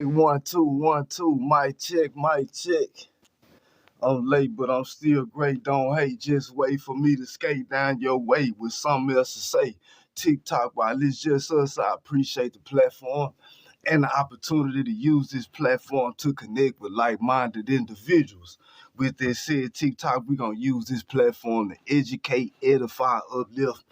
1 2 1 2, mic check. I'm late, but I'm still great. Don't hate, just wait for me to skate down your way with something else to say. TikTok, while it's just us, I appreciate the platform and the opportunity to use this platform to connect with like-minded individuals. With that said, TikTok, we're going to use this platform to educate, edify, uplift.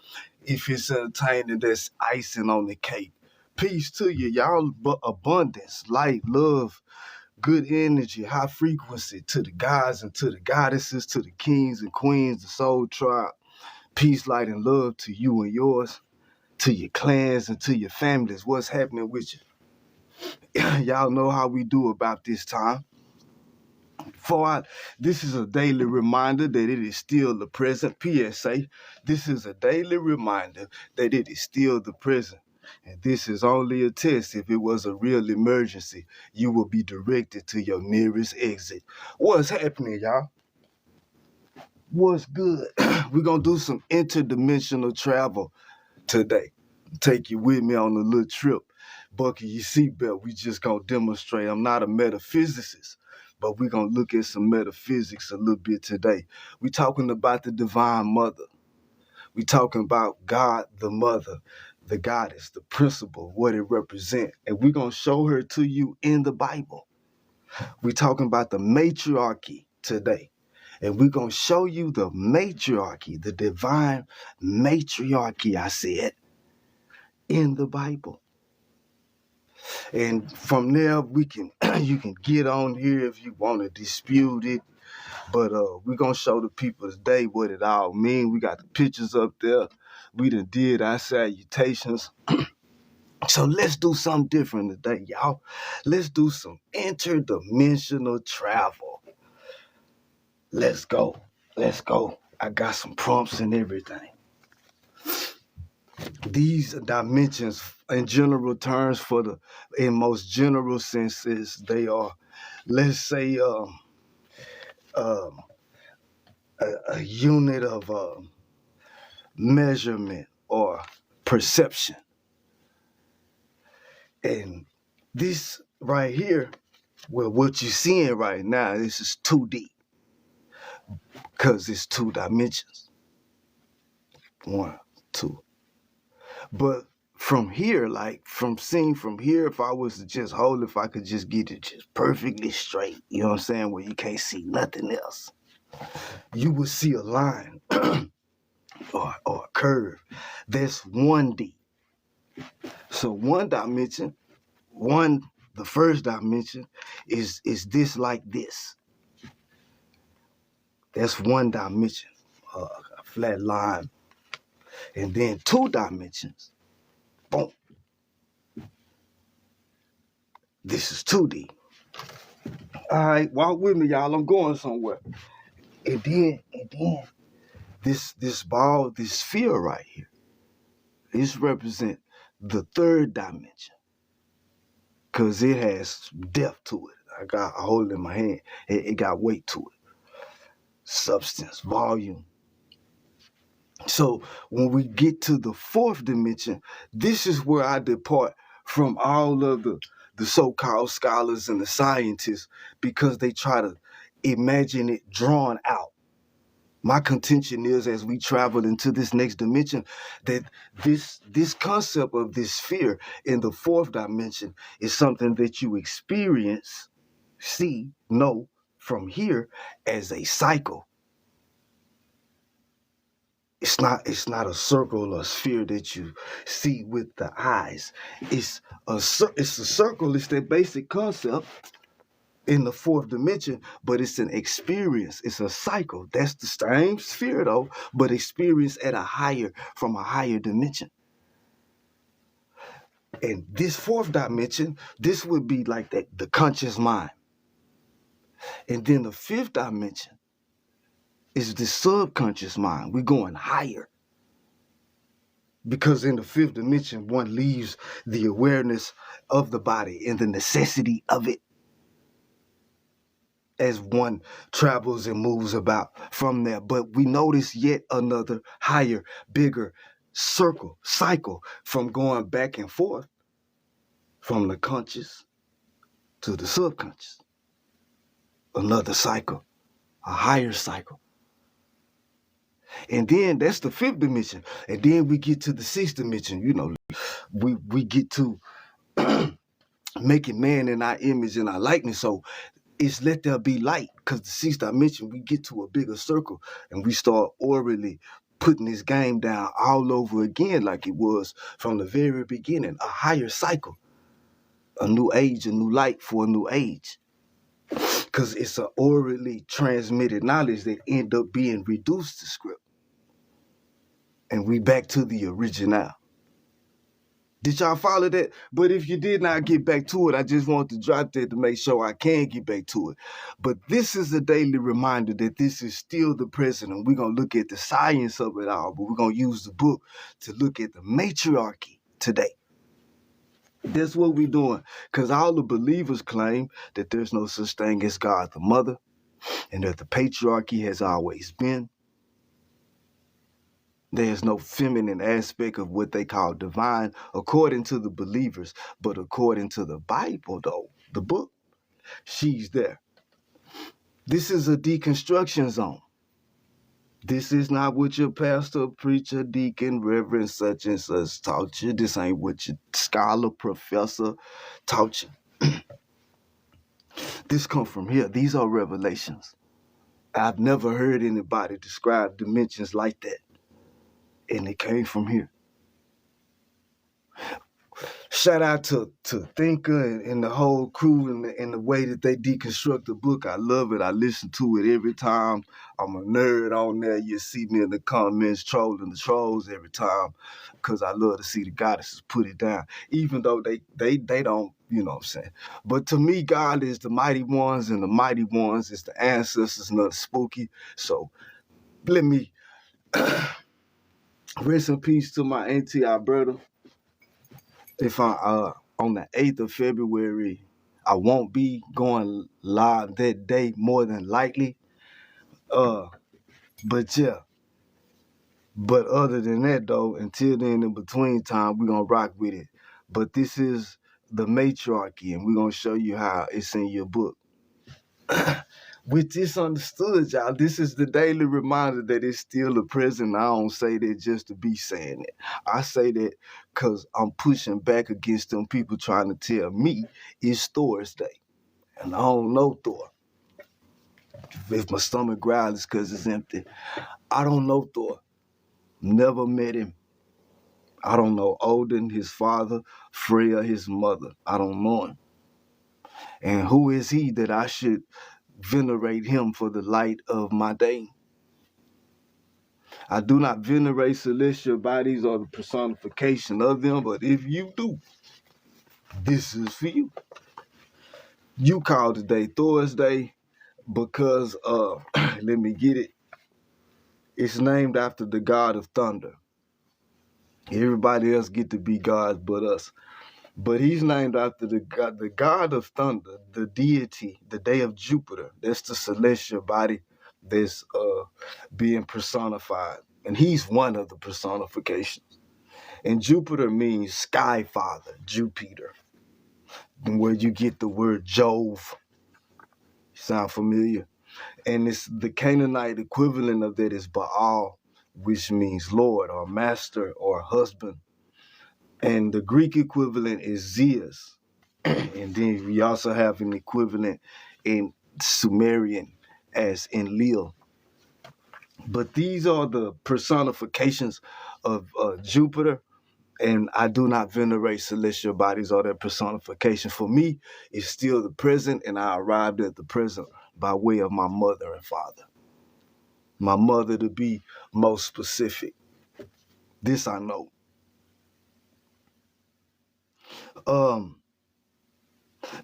If it's entertaining, that's icing on the cake. Peace to you, y'all. Abundance, light, love, good energy, high frequency to the gods and to the goddesses, to the kings and queens, the soul tribe. Peace, light, and love to you and yours, to your clans and to your families. What's happening with you? Y'all know how we do about this time. This is a daily reminder that it is still the present. PSA, this is a daily reminder that it is still the present. And this is only a test. If it was a real emergency, you will be directed to your nearest exit. What's happening, y'all? What's good? We're going to do some interdimensional travel today. Take you with me on a little trip. Buckle your seatbelt. We just going to demonstrate. I'm not a metaphysicist, but we're going to look at some metaphysics a little bit today. We're talking about the Divine Mother. We're talking about God, the Mother, the Goddess, the principle, what it represents. And we're going to show her to you in the Bible. We're talking about the Matriarchy today. And we're going to show you the Matriarchy, the Divine Matriarchy, I said, in the Bible. And from there, you can get on here if you want to dispute it. But we're going to show the people today what it all means. We got the pictures up there. We done did our salutations. So let's do something different today, y'all. Let's do some interdimensional travel. Let's go. Let's go. I got some prompts and everything. These dimensions, in general terms, in most general senses, they are, let's say, a unit of measurement or perception. And this right here, well, what you're seeing right now, this is 2D because it's 2 dimensions. 1, 2. But from here, like from seeing from here, if I was to just hold, if I could just get it just perfectly straight, you know what I'm saying, where you can't see nothing else, you would see a line or a curve. That's 1D. So one dimension, the first dimension is this like this. That's 1 dimension, a flat line. And then 2 dimensions, boom. This is 2D. All right, walk with me, y'all. I'm going somewhere. And then this ball, this sphere right here, this represents the 3rd dimension. Because it has depth to it. I hold it in my hand. It got weight to it. Substance, volume. So when we get to the 4th dimension, this is where I depart from all of the so-called scholars and the scientists, because they try to imagine it drawn out. My contention is, as we travel into this next dimension, that this concept of this sphere in the 4th dimension is something that you experience, see, know from here as a cycle. It's not a circle or sphere that you see with the eyes. It's a circle. It's that basic concept in the 4th dimension, but it's an experience. It's a cycle. That's the same sphere though, but experience from a higher dimension. And this 4th dimension, this would be like the conscious mind. And then the 5th dimension is the subconscious mind. We're going higher. Because in the 5th dimension, one leaves the awareness of the body and the necessity of it as one travels and moves about from there. But we notice yet another higher, bigger cycle from going back and forth from the conscious to the subconscious. Another cycle, a higher cycle. And then that's the fifth dimension. And then we get to the sixth dimension. You know, we get to making man in our image and our likeness. So it's let there be light, because the sixth dimension, we get to a bigger circle and we start orally putting this game down all over again like it was from the very beginning, a higher cycle, a new age, a new light for a new age. Because it's an orally transmitted knowledge that end up being reduced to script. And we back to the original. Did y'all follow that? But if you did not get back to it, I just want to drop that to make sure I can get back to it. But this is a daily reminder that this is still the present, and we're going to look at the science of it all, but we're going to use the book to look at the matriarchy today. That's what we're doing, because all the believers claim that there's no such thing as God the Mother, and that the patriarchy has always been. There's no feminine aspect of what they call divine, according to the believers. But according to the Bible, though, the book, she's there. This is a deconstruction zone. This is not what your pastor, preacher, deacon, reverend, such and such taught you. This ain't what your scholar, professor taught you. This come from here. These are revelations. I've never heard anybody describe dimensions like that. And it came from here. Shout out to Thinker and the whole crew and the way that they deconstruct the book. I love it. I listen to it every time. I'm a nerd on there. You see me in the comments trolling the trolls every time, because I love to see the goddesses put it down, even though they don't, you know what I'm saying. But to me, God is the mighty ones, and the mighty ones is the ancestors, not spooky. So let me rest in peace to my auntie Alberta. If I on the 8th of February, I won't be going live that day, more than likely. But yeah. But other than that, though, until then, in between time, we're gonna rock with it. But this is the matriarchy, and we're gonna show you how it's in your book. With this understood, y'all, this is the daily reminder that it's still the present. I don't say that just to be saying it. I say that because I'm pushing back against them people trying to tell me it's Thor's day. And I don't know Thor. If my stomach growls, it's because it's empty. I don't know Thor. Never met him. I don't know Odin, his father, Freya, his mother. I don't know him. And who is he that I should venerate him for the light of my day? I do not venerate celestial bodies or the personification of them, but if you do, this is for you. You call today Thor's Day because, let me get it. It's named after the god of thunder. Everybody else get to be gods but us. But he's named after the god of thunder, the deity, the day of Jupiter. That's the celestial body that's being personified. And he's one of the personifications. And Jupiter means sky father, Jupiter, where you get the word Jove. Sound familiar? And it's the Canaanite equivalent of that is Baal, which means Lord or master or husband. And the Greek equivalent is Zeus. And then we also have an equivalent in Sumerian as Enlil. But these are the personifications of Jupiter, and I do not venerate celestial bodies or their personification. For me, it's still the present, and I arrived at the present by way of my mother and father. My mother, to be most specific. This I know.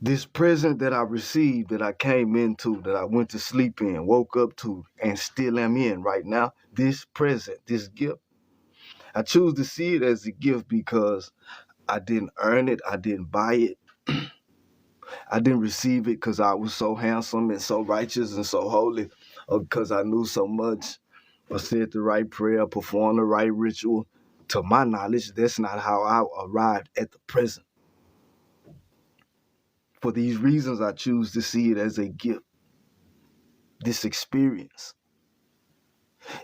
This present that I received, that I came into, that I went to sleep in, woke up to, and still am in right now, this present, this gift, I choose to see it as a gift because I didn't earn it, I didn't buy it, I didn't receive it because I was so handsome and so righteous and so holy, or because I knew so much, or said the right prayer, performed the right ritual. To my knowledge, that's not how I arrived at the present. For these reasons, I choose to see it as a gift, this experience,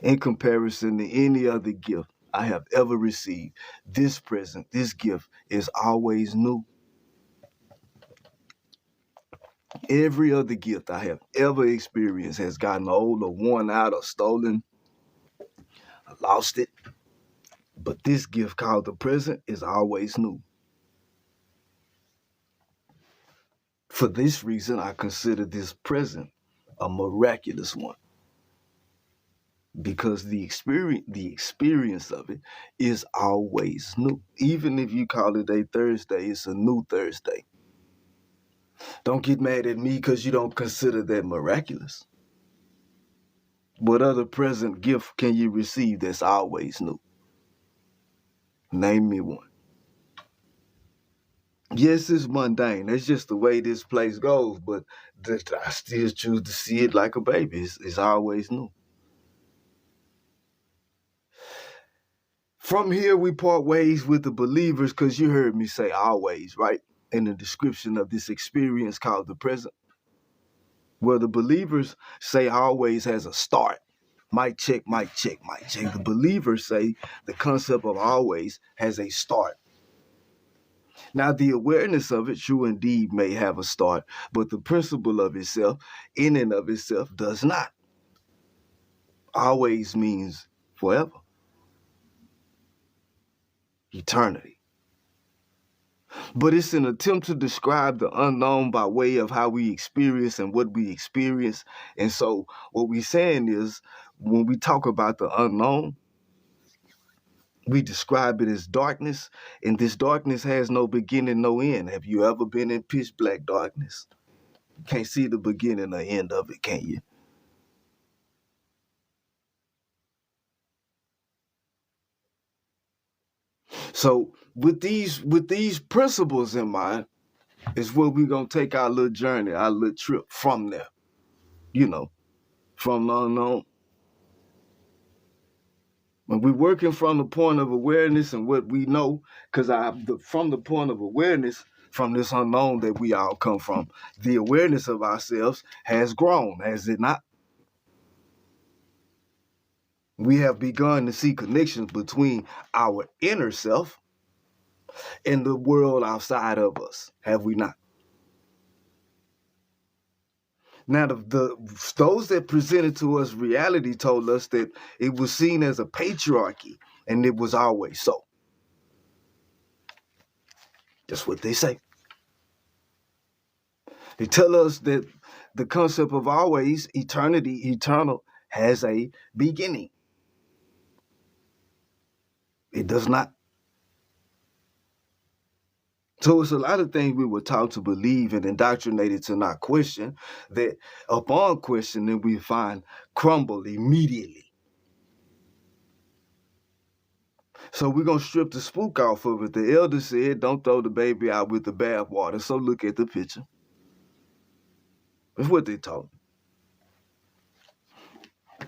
in comparison to any other gift I have ever received. This present, this gift is always new. Every other gift I have ever experienced has gotten old or worn out or stolen. I lost it. But this gift called the present is always new. For this reason, I consider this present a miraculous one, because the experience of it is always new. Even if you call it a Thursday, it's a new Thursday. Don't get mad at me because you don't consider that miraculous. What other present gift can you receive that's always new? Name me one. Yes, it's mundane. That's just the way this place goes, but I still choose to see it like a baby. It's always new. From here, we part ways with the believers, because you heard me say always, right? In the description of this experience called the present. Well, the believers say always has a start. Mic check, mic check, mic check. The believers say the concept of always has a start. Now, the awareness of it, true indeed, may have a start, but the principle of itself, in and of itself, does not. Always means forever. Eternity. But it's an attempt to describe the unknown by way of how we experience and what we experience. And so what we're saying is, when we talk about the unknown, we describe it as darkness, and this darkness has no beginning, no end. Have you ever been in pitch black darkness? You can't see the beginning or end of it, can you? So with these principles in mind is where we're gonna take our little journey, our little trip from there. From the unknown. When we're working from the point of awareness and what we know, because from the point of awareness, from this unknown that we all come from, the awareness of ourselves has grown, has it not? We have begun to see connections between our inner self and the world outside of us, have we not? Now, those that presented to us reality told us that it was seen as a patriarchy, and it was always so. That's what they say. They tell us that the concept of always, eternity, eternal, has a beginning. It does not. So it's a lot of things we were taught to believe and indoctrinated to not question, that upon questioning we find crumble immediately. So we're going to strip the spook off of it. The elder said, don't throw the baby out with the bathwater. So look at the picture. That's what they taught.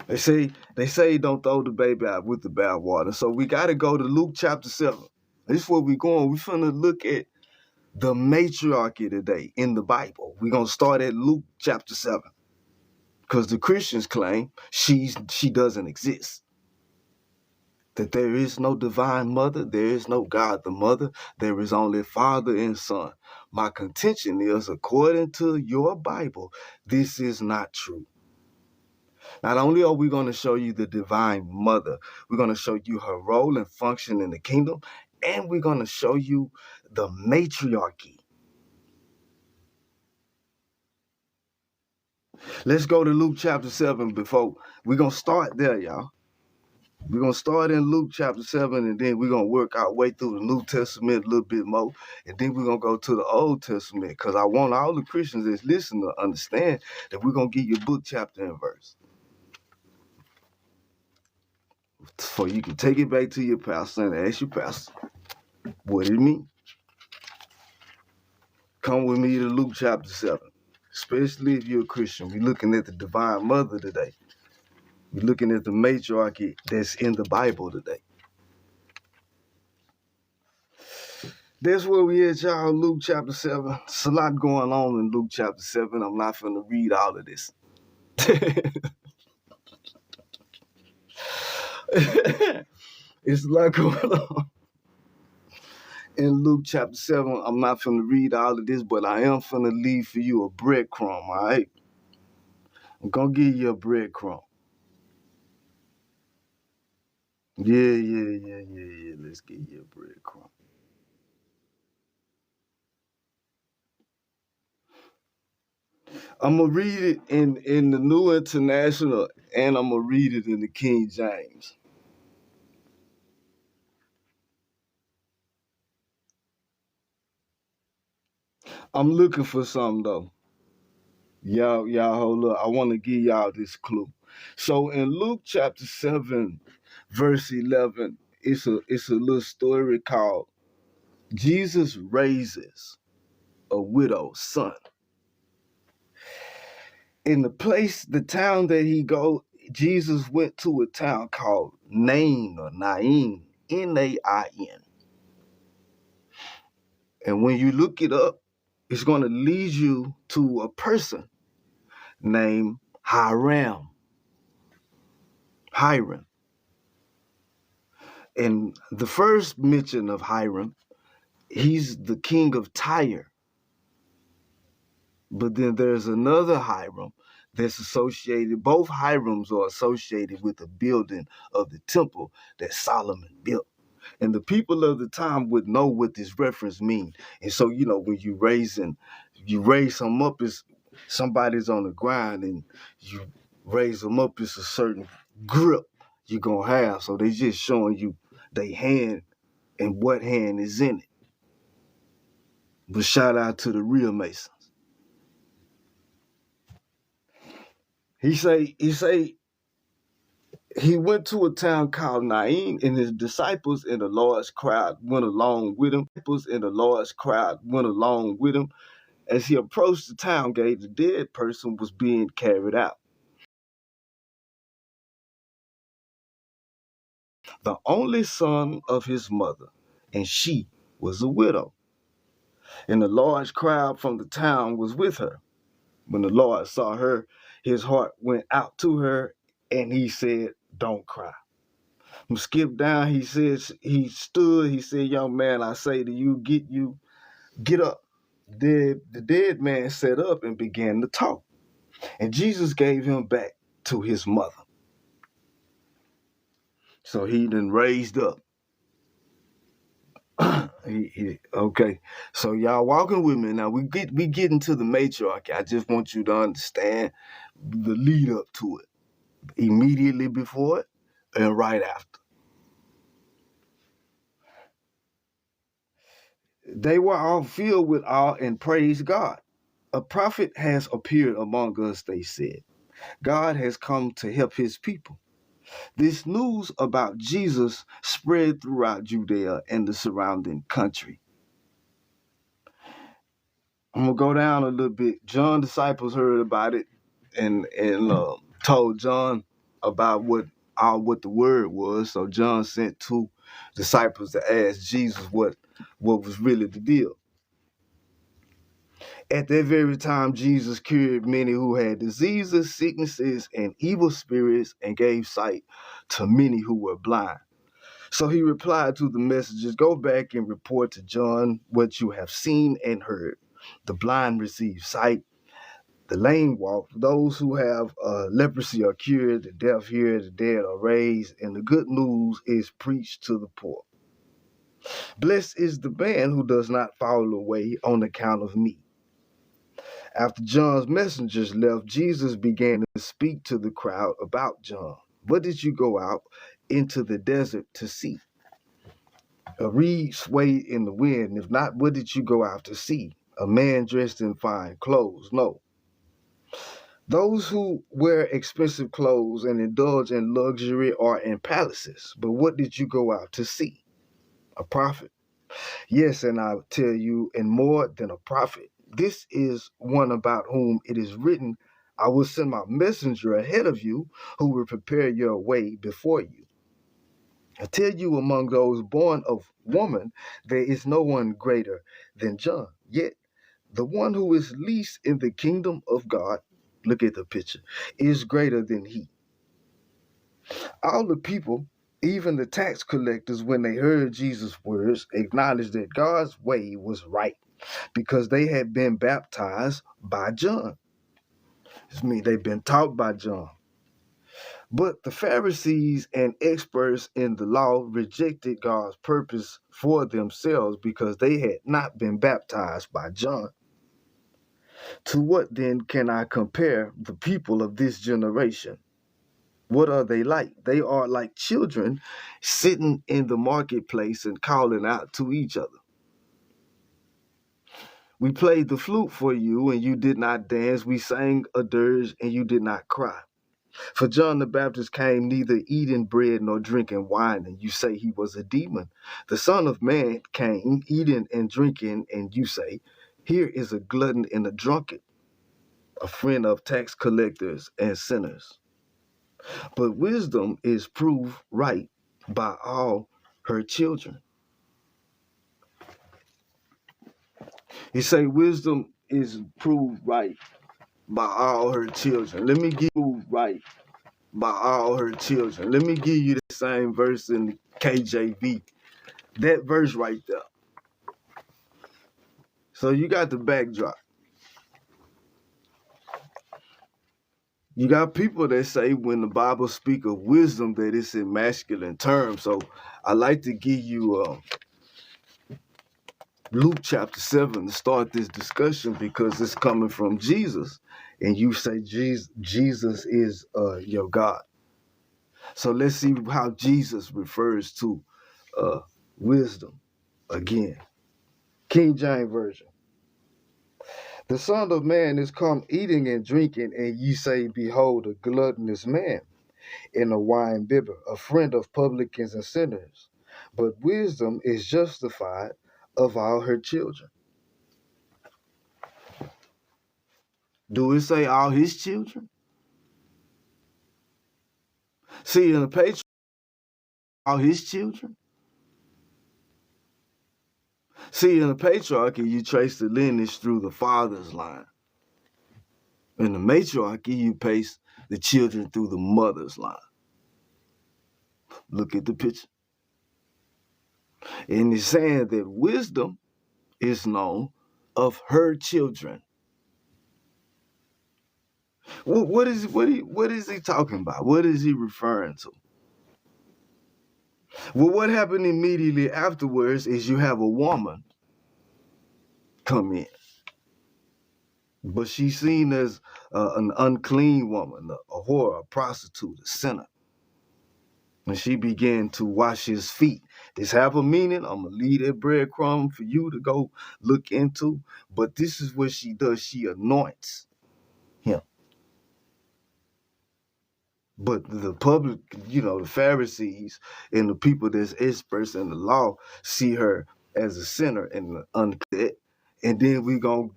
They say don't throw the baby out with the bathwater. So we got to go to Luke chapter 7. This is where we're going. We're finna look at the matriarchy today in the Bible. We're going to start at Luke chapter 7. Because the Christians claim she doesn't exist. That there is no divine mother, there is no God the mother, there is only Father and Son. My contention is, according to your Bible, this is not true. Not only are we going to show you the divine mother, we're going to show you her role and function in the kingdom, and we're going to show you the matriarchy. Let's go to Luke chapter 7 before. We're going to start there, y'all. We're going to start in Luke chapter 7, and then we're going to work our way through the New Testament a little bit more, and then we're going to go to the Old Testament, because I want all the Christians that's listening to understand that we're going to give you book, chapter, and verse. So you can take it back to your pastor and ask your pastor, what did it mean? Come with me to Luke chapter 7, especially if you're a Christian. We're looking at the divine mother today. We're looking at the matriarchy that's in the Bible today. That's where we at, y'all. Luke chapter 7. It's a lot going on in Luke chapter 7. I'm not finna read all of this. It's a lot going on in Luke chapter 7. I'm not finna read all of this, but I am finna leave for you a breadcrumb, all right? I'm gonna give you a breadcrumb. Yeah. Let's give you a breadcrumb. I'm gonna read it in the New International, and I'm gonna read it in the King James. I'm looking for something though. Y'all hold up. I want to give y'all this clue. So in Luke chapter 7, verse 11, it's a little story called Jesus Raises a Widow's Son. In the town that he go, Jesus went to a town called Nain or Nain, Nain. And when you look it up, it's going to lead you to a person named Hiram. And the first mention of Hiram, he's the king of Tyre. But then there's another Hiram that's associated, both Hirams are associated with the building of the temple that Solomon built. And the people of the time would know what this reference means. And so, when you raise them up, as somebody's on the ground and you raise them up, it's a certain grip you're going to have. So they just showing you their hand and what hand is in it. But shout out to the real Masons. He say he went to a town called Nain, and his disciples in a large crowd went along with him. As he approached the town gate, the dead person was being carried out. The only son of his mother, and she was a widow. And a large crowd from the town was with her. When the Lord saw her, his heart went out to her, and he said, "Don't cry." Skip down, he said, he stood, he said, "Young man, I say to you, get up." The dead man sat up and began to talk. And Jesus gave him back to his mother. So he then raised up. Okay. So y'all walking with me now. We get into the matriarchy. I just want you to understand the lead up to it. Immediately before it and right after. They were all filled with awe and praised God. A prophet has appeared among us, they said. God has come to help his people. This news about Jesus spread throughout Judea and the surrounding country. I'm gonna go down a little bit. John's disciples heard about it and told John about what the word was. So John sent two disciples to ask Jesus what was really the deal. At that very time, Jesus cured many who had diseases, sicknesses, and evil spirits, and gave sight to many who were blind. So he replied to the messengers, "Go back and report to John what you have seen and heard. The blind receive sight, the lame walk, those who have leprosy are cured, the deaf hear, the dead are raised, and the good news is preached to the poor. Blessed is the man who does not fall away on account of me." After John's messengers left, Jesus began to speak to the crowd about John. "What did you go out into the desert to see? A reed swayed in the wind? If not, what did you go out to see? A man dressed in fine clothes? No. Those who wear expensive clothes and indulge in luxury are in palaces. But what did you go out to see? A prophet? Yes, and I tell you, and more than a prophet. This is one about whom it is written, I will send my messenger ahead of you who will prepare your way before you." I tell you, among those born of woman, there is no one greater than John. Yet the one who is least in the kingdom of God, look at the picture, is greater than he. All the people, even the tax collectors, when they heard Jesus' words, acknowledged that God's way was right because they had been baptized by John. This means they've been taught by John. But the Pharisees and experts in the law rejected God's purpose for themselves because they had not been baptized by John. To what then can I compare the people of this generation? What are they like? They are like children sitting in the marketplace and calling out to each other. We played the flute for you and you did not dance. We sang a dirge and you did not cry. For John the Baptist came neither eating bread nor drinking wine, and you say he was a demon. The Son of Man came eating and drinking, and you say, here is a glutton and a drunkard, a friend of tax collectors and sinners. But wisdom is proved right by all her children. He say wisdom is proved right by all her children. Let me give you right by all her children. Let me give you the same verse in the KJV. That verse right there. So you got the backdrop. You got people that say when the Bible speak of wisdom that it's in masculine terms. So I like to give you Luke chapter 7 to start this discussion because it's coming from Jesus. And you say Jesus is your God. So let's see how Jesus refers to wisdom again. King James Version. The Son of Man is come eating and drinking, and ye say, behold, a gluttonous man, and a wine bibber, a friend of publicans and sinners. But wisdom is justified of all her children. Do it say all his children? See, in the patriarchy, all his children? See, in the patriarchy, you trace the lineage through the father's line. In the matriarchy, you pace the children through the mother's line. Look at the picture. And it's saying that wisdom is known of her children. What is he talking about? What is he referring to? Well, what happened immediately afterwards is you have a woman come in, but she's seen as an unclean woman, a whore, a prostitute, a sinner. And she began to wash his feet. This have a meaning. I'm gonna leave that breadcrumb for you to go look into. But this is what she does. She anoints him. But the public, the Pharisees and the people that's experts in the law see her as a sinner and unclean. And then we gonna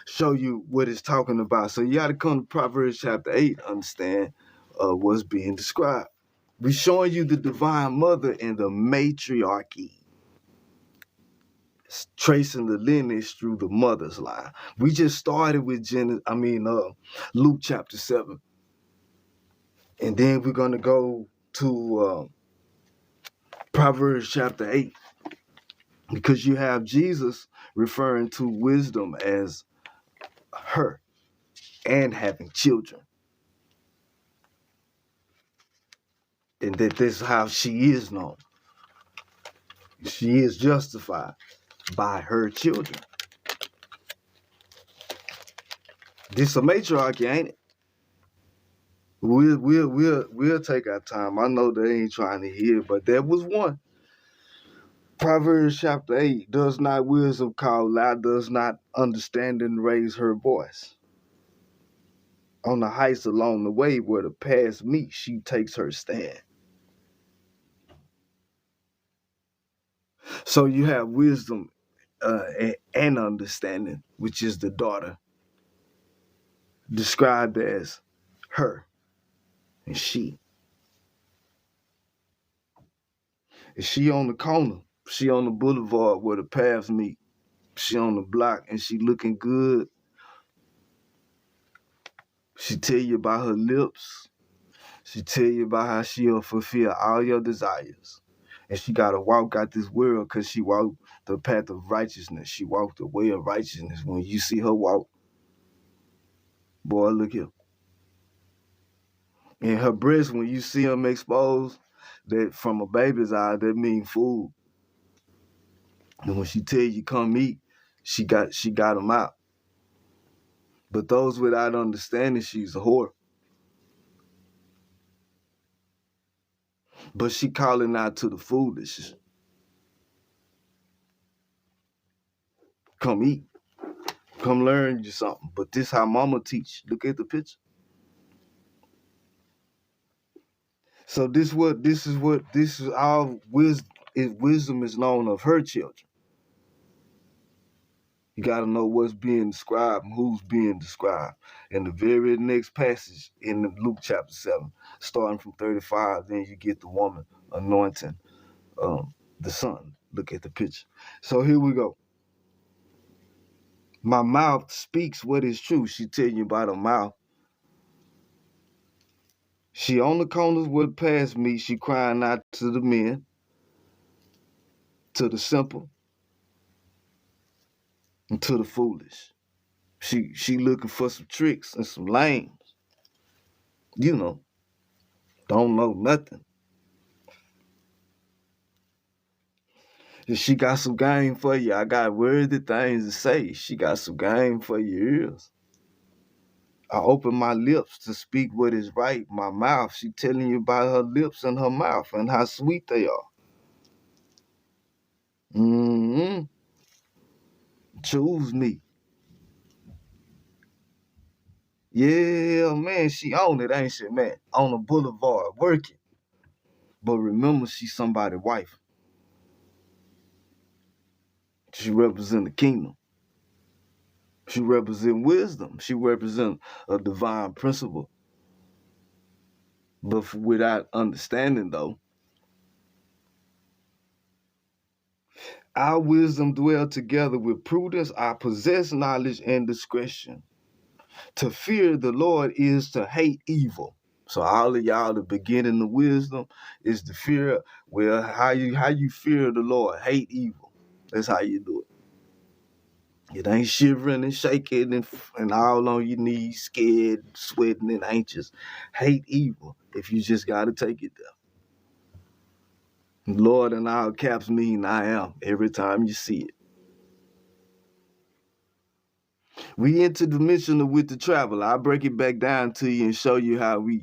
show you what it's talking about. So you got to come to Proverbs chapter 8 to understand what's being described. We're showing you the divine mother and the matriarchy. It's tracing the lineage through the mother's line. We just started with Luke chapter 7. And then we're going to go to Proverbs chapter 8. Because you have Jesus referring to wisdom as her and having children. And that this is how she is known. She is justified by her children. This a matriarchy, ain't it? We'll take our time. I know they ain't trying to hear, but there was one. Proverbs chapter 8, does not wisdom call loud, does not understanding raise her voice. On the heights along the way where the paths meet, she takes her stand. So you have wisdom and understanding, which is the daughter, described as her and she. And she on the corner. She on the boulevard where the paths meet. She on the block and she looking good. She tell you about her lips. She tell you about how she'll fulfill all your desires. And she got to walk out this world because she walked the path of righteousness. She walked the way of righteousness. When you see her walk, boy, look here. And her breasts, when you see them exposed, that from a baby's eye, that mean food. And when she tell you come eat, she got them out. But those without understanding, she's a whore. But she calling out to the foolish. Come eat. Come learn you something. But this how mama teach. Look at the picture. So this is all wisdom is known of her children. You got to know what's being described and who's being described. In the very next passage in Luke chapter 7, starting from 35, then you get the woman anointing the son. Look at the picture. So here we go. My mouth speaks what is true. She tell you about her mouth. She on the corners where past me. She crying out to the men, to the simple, and to the foolish. She looking for some tricks and some lames. You know, don't know nothing. And she got some game for you. I got worthy things to say. She got some game for your ears. I open my lips to speak what is right. My mouth, she telling you about her lips and her mouth and how sweet they are. Mm-hmm. Choose me. Yeah, man, she on it, ain't she, man? On the boulevard, working. But remember, she's somebody's wife. She represent the kingdom. She represent wisdom. She represent a divine principle. But without understanding, though, our wisdom dwell together with prudence. I possess knowledge and discretion. To fear the Lord is to hate evil. So all of y'all, the beginning of wisdom is the fear. Well, how you fear the Lord? Hate evil. That's how you do it. It ain't shivering and shaking and all on your knees, scared, sweating, and anxious. Hate evil if you just got to take it there. Lord in all caps mean I am every time you see it. We interdimensional with the travel. I'll break it back down to you and show you how we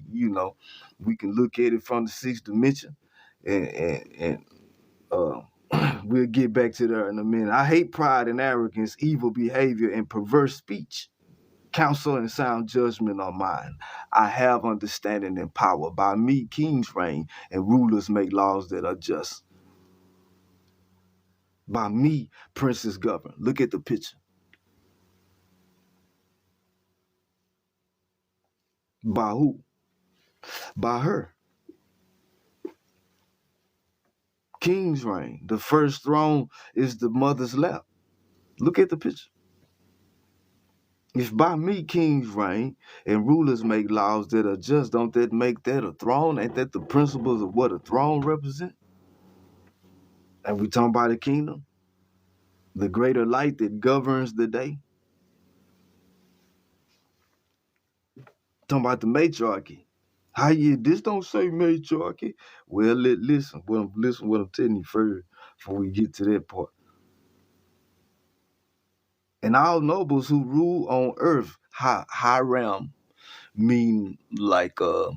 can look at it from the sixth dimension. And we'll get back to that in a minute. I hate pride and arrogance, evil behavior, and perverse speech. Counsel and sound judgment are mine. I have understanding and power. By me, kings reign and rulers make laws that are just. By me, princes govern. Look at the picture. By who? By her. King's reign. The first throne is the mother's lap. Look at the picture. If by me kings reign and rulers make laws that are just, don't that make that a throne? Ain't that the principles of what a throne represents? And we talking about the kingdom, the greater light that governs the day. Talking about the matriarchy. How you, this don't say matriarchy. Well, listen what I'm telling you first before we get to that part. And all nobles who rule on earth, Hiram, mean like a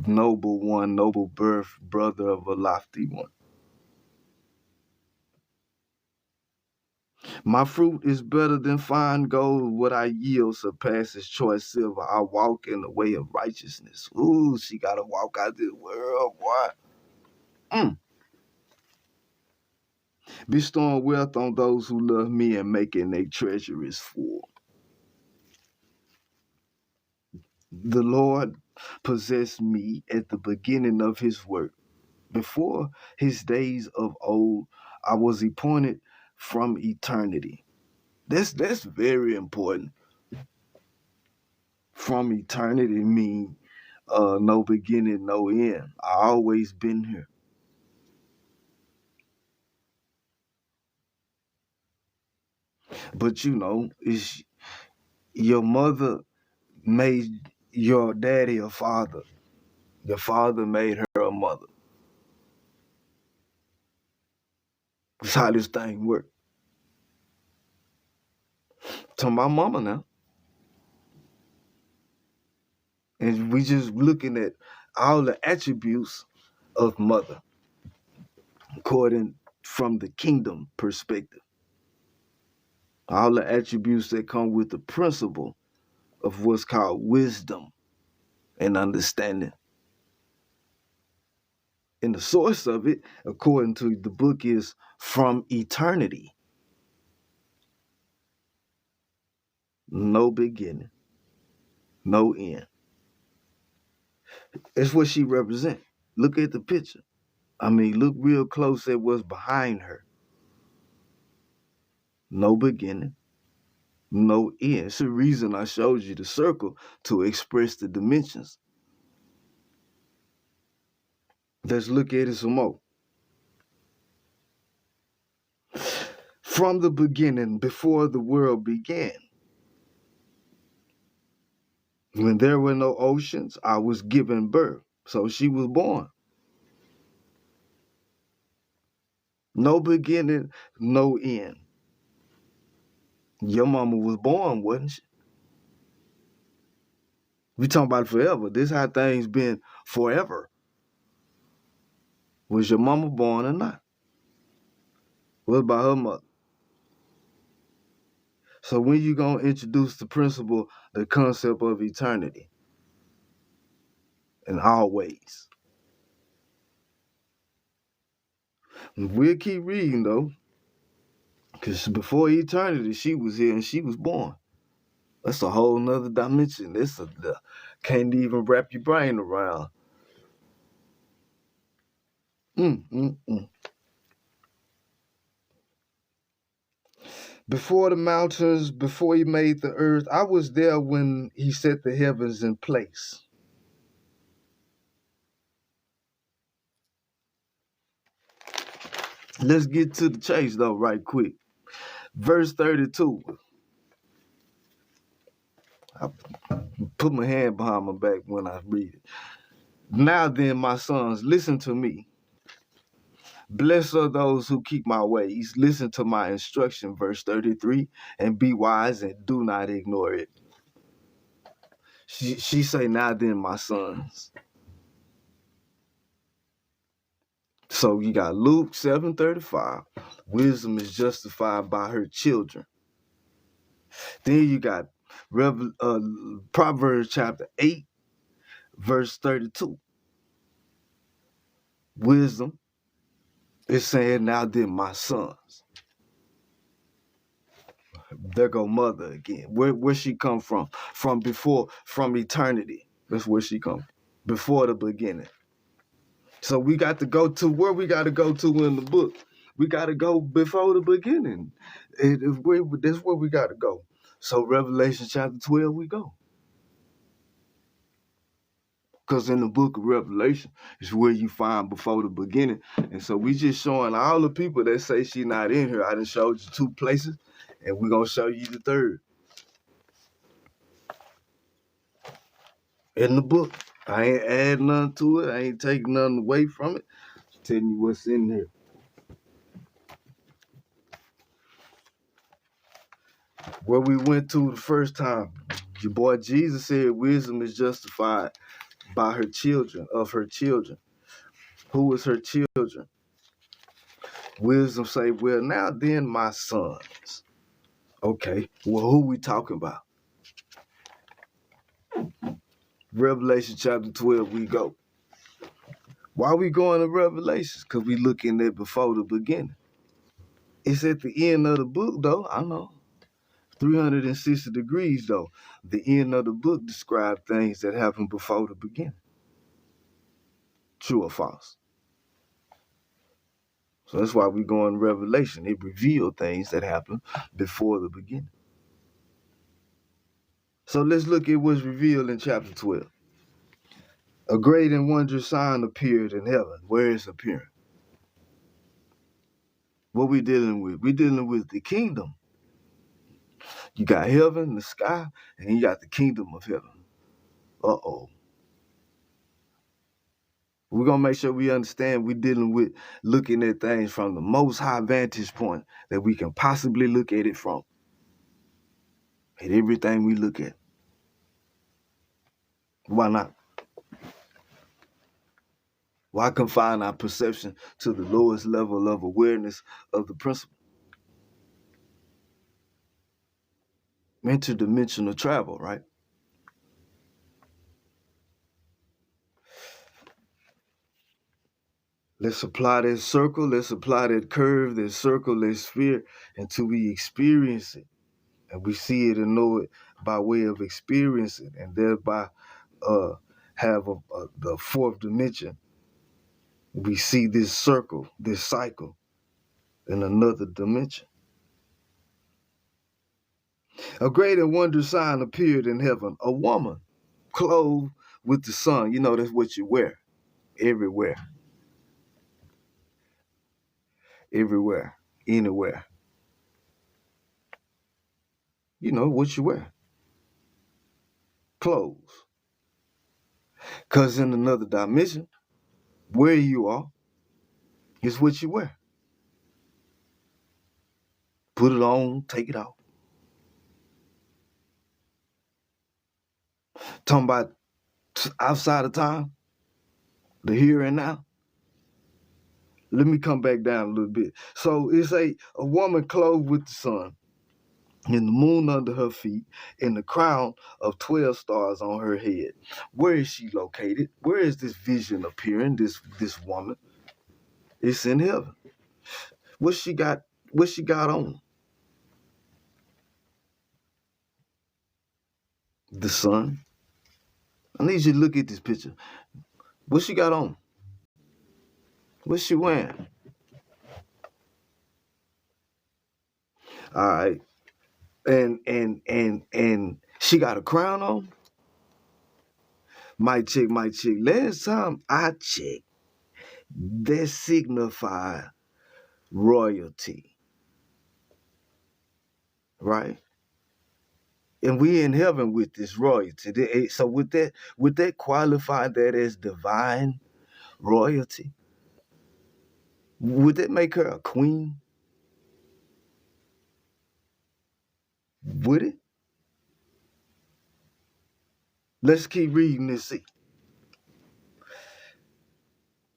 noble one, noble birth, brother of a lofty one. My fruit is better than fine gold. What I yield surpasses choice silver. I walk in the way of righteousness. Ooh, she got to walk out this world, boy. Bestowing wealth on those who love me and making their treasuries full. The Lord possessed me at the beginning of his work. Before his days of old, I was appointed from eternity. That's very important. From eternity mean no beginning, no end. I always been here. But it's your mother made your daddy a father. Your father made her a mother. That's how this thing works. To my mama now. And we just looking at all the attributes of mother according from the kingdom perspective. All the attributes that come with the principle of what's called wisdom and understanding. And the source of it, according to the book, is from eternity. No beginning, no end. That's what she represents. Look at the picture. I mean, look real close at what's behind her. No beginning, no end. It's the reason I showed you the circle to express the dimensions. Let's look at it some more. From the beginning, before the world began, when there were no oceans, I was given birth. So she was born. No beginning, no end. Your mama was born, wasn't she? We talking about forever. This how things been forever. Was your mama born or not? What about her mother? So when you gonna introduce the principle, the concept of eternity? And always. We'll keep reading though. Because before eternity, she was here and she was born. That's a whole nother dimension. Can't even wrap your brain around. Before the mountains, before he made the earth, I was there when he set the heavens in place. Let's get to the chase though, right quick. Verse 32. I put my hand behind my back when I read it. Now then, my sons, listen to me. Blessed are those who keep my ways. Listen to my instruction, verse 33, and be wise and do not ignore it. She say, now then, my sons. So you got Luke 7:35. Wisdom is justified by her children. Then you got Proverbs chapter 8, verse 32. Wisdom is saying, now then, my sons. There go mother again. Where she come from? From before, from eternity. That's where she come from. Before the beginning. So we got to go to where we got to go to in the book. We got to go before the beginning. That's where we got to go. So Revelation chapter 12 we go. Because in the book of Revelation is where you find before the beginning. And so we just showing all the people that say she not in here. I done showed you 2 places, and we're going to show you the 3rd. In the book. I ain't adding nothing to it. I ain't taking nothing away from it. Just telling you what's in here. Where we went to the first time, your boy Jesus said wisdom is justified by her children, of her children. Who is her children? Wisdom say, well, now then, my sons. Okay, well, who we talking about? Revelation chapter 12, we go. Why we going to Revelations? Because we looking at before the beginning. It's at the end of the book, though. I know. 360 degrees, though. The end of the book describes things that happened before the beginning. True or false? So that's why we go in Revelation. It revealed things that happened before the beginning. So let's look at what's revealed in chapter 12. A great and wondrous sign appeared in heaven. Where is appearing? What we dealing with? We dealing with the kingdom. You got heaven, the sky, and you got the kingdom of heaven. Uh-oh. We're going to make sure we understand we're dealing with looking at things from the most high vantage point that we can possibly look at it from. At everything we look at. Why not? Why confine our perception to the lowest level of awareness of the principle? Interdimensional travel, right? Let's apply that circle, let's apply that curve, that circle, that sphere, until we experience it. And we see it and know it by way of experiencing, and thereby have the fourth dimension. We see this circle, this cycle, in another dimension. A great and wondrous sign appeared in heaven, a woman clothed with the sun. You know, that's what you wear everywhere, everywhere, anywhere. You know what you wear, clothes. Because in another dimension, where you are is what you wear. Put it on, take it off. Talking about outside of time, the here and now. Let me come back down a little bit. So it's a woman clothed with the sun, and the moon under her feet, and the crown of 12 stars on her head. Where is she located? Where is this vision appearing, this woman? It's in heaven. What she got on? The sun. I need you to look at this picture. What she got on? What's she wearing? All right. And she got a crown on? Might check. Last time I checked, that signified royalty. Right? And we in heaven with this royalty. So would that qualify that as divine royalty? Would that make her a queen? Would it? Let's keep reading this. See.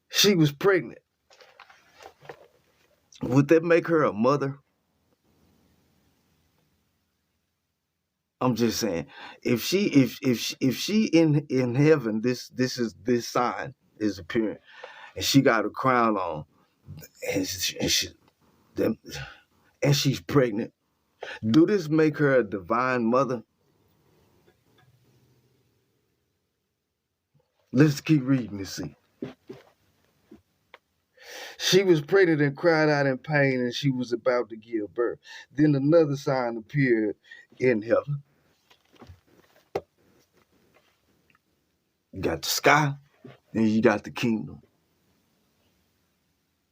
She was pregnant. Would that make her a mother? I'm just saying, if she in heaven, this sign is appearing, and she got a crown on, and she's pregnant. Do this make her a divine mother? Let's keep reading to see. She was pregnant and cried out in pain, and she was about to give birth. Then another sign appeared in heaven. You got the sky, and you got the kingdom.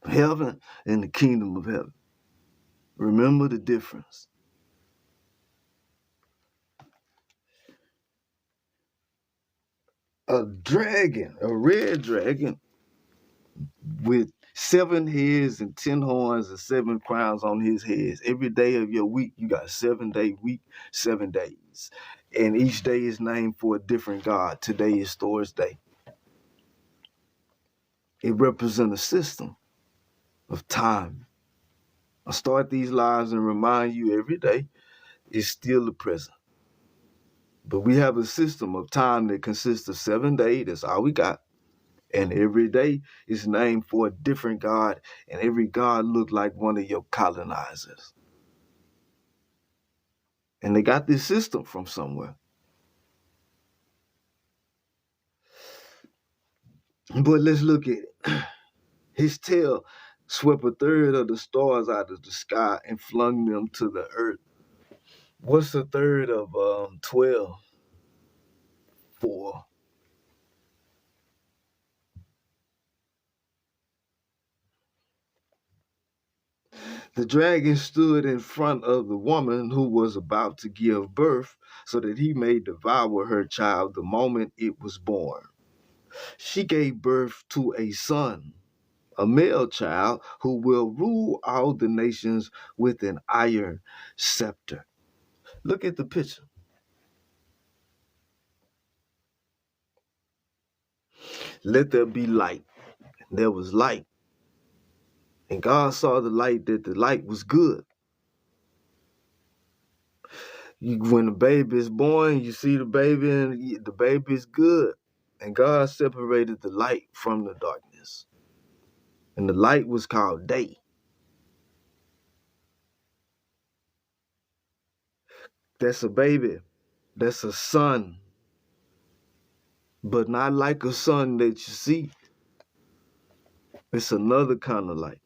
Heaven and the kingdom of heaven. Remember the difference. A dragon, a red dragon, with 7 heads and 10 horns and 7 crowns on his heads. Every day of your week, you got 7-day week, 7 days. And each day is named for a different god. Today is Thor's Day. It represents a system of time. I start these lives and remind you every day it's still the present. But we have a system of time that consists of 7 days. That's all we got. And every day is named for a different god, and every god looked like one of your colonizers. And they got this system from somewhere. But let's look at it. His tail, swept a third of the stars out of the sky and flung them to the earth. What's a third of 12? 4. The dragon stood in front of the woman who was about to give birth so that he may devour her child the moment it was born. She gave birth to a son, a male child who will rule all the nations with an iron scepter. Look at the picture. Let there be light. There was light. And God saw the light, that the light was good. When the baby is born, you see the baby, and the baby is good. And God separated the light from the darkness. And the light was called day. That's a baby. That's a son. But not like a sun that you see. It's another kind of light.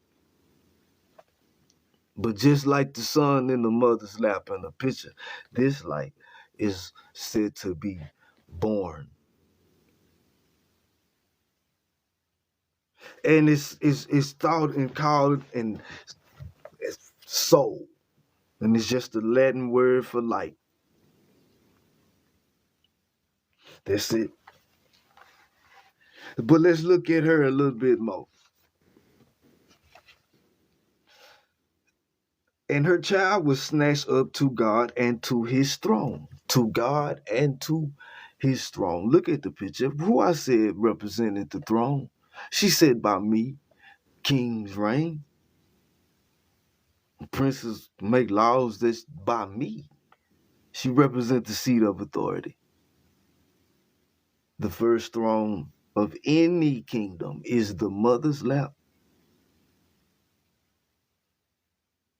But just like the sun in the mother's lap in the picture, this light is said to be born. And it's thought and called and it's soul. And it's just a Latin word for light. That's it. But let's look at her a little bit more. And her child was snatched up to God and to his throne. To God and to his throne. Look at the picture. Who I said represented the throne? She said by me, kings reign. Princes make laws that's by me. She represents the seat of authority. The first throne of any kingdom is the mother's lap.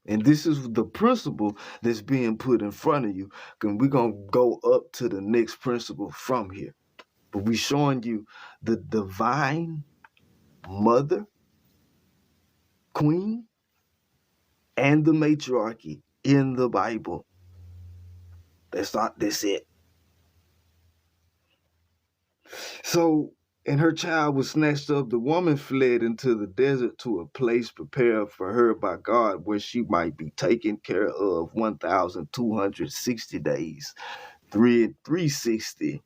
And this is the principle that's being put in front of you. And we're going to go up to the next principle from here. But we're showing you the divine mother, queen, and the matriarchy in the Bible. That's it. So, and her child was snatched up. The woman fled into the desert to a place prepared for her by God where she might be taken care of 1,260 days. 360.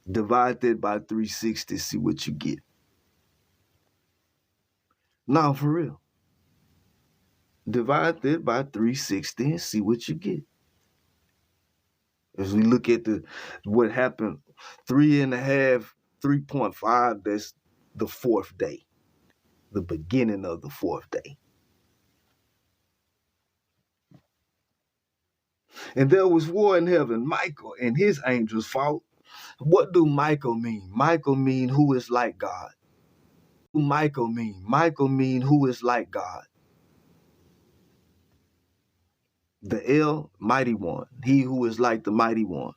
Divide that by 360, see what you get. No, for real. Divide that by 360 and see what you get. As we look at what happened, 3.5, 3.5, that's the fourth day, the beginning of the fourth day. And there was war in heaven. Michael and his angels fought. What do Michael mean? Michael mean who is like God. What do Michael mean? Michael mean who is like God. The El, mighty one, he who is like the mighty ones.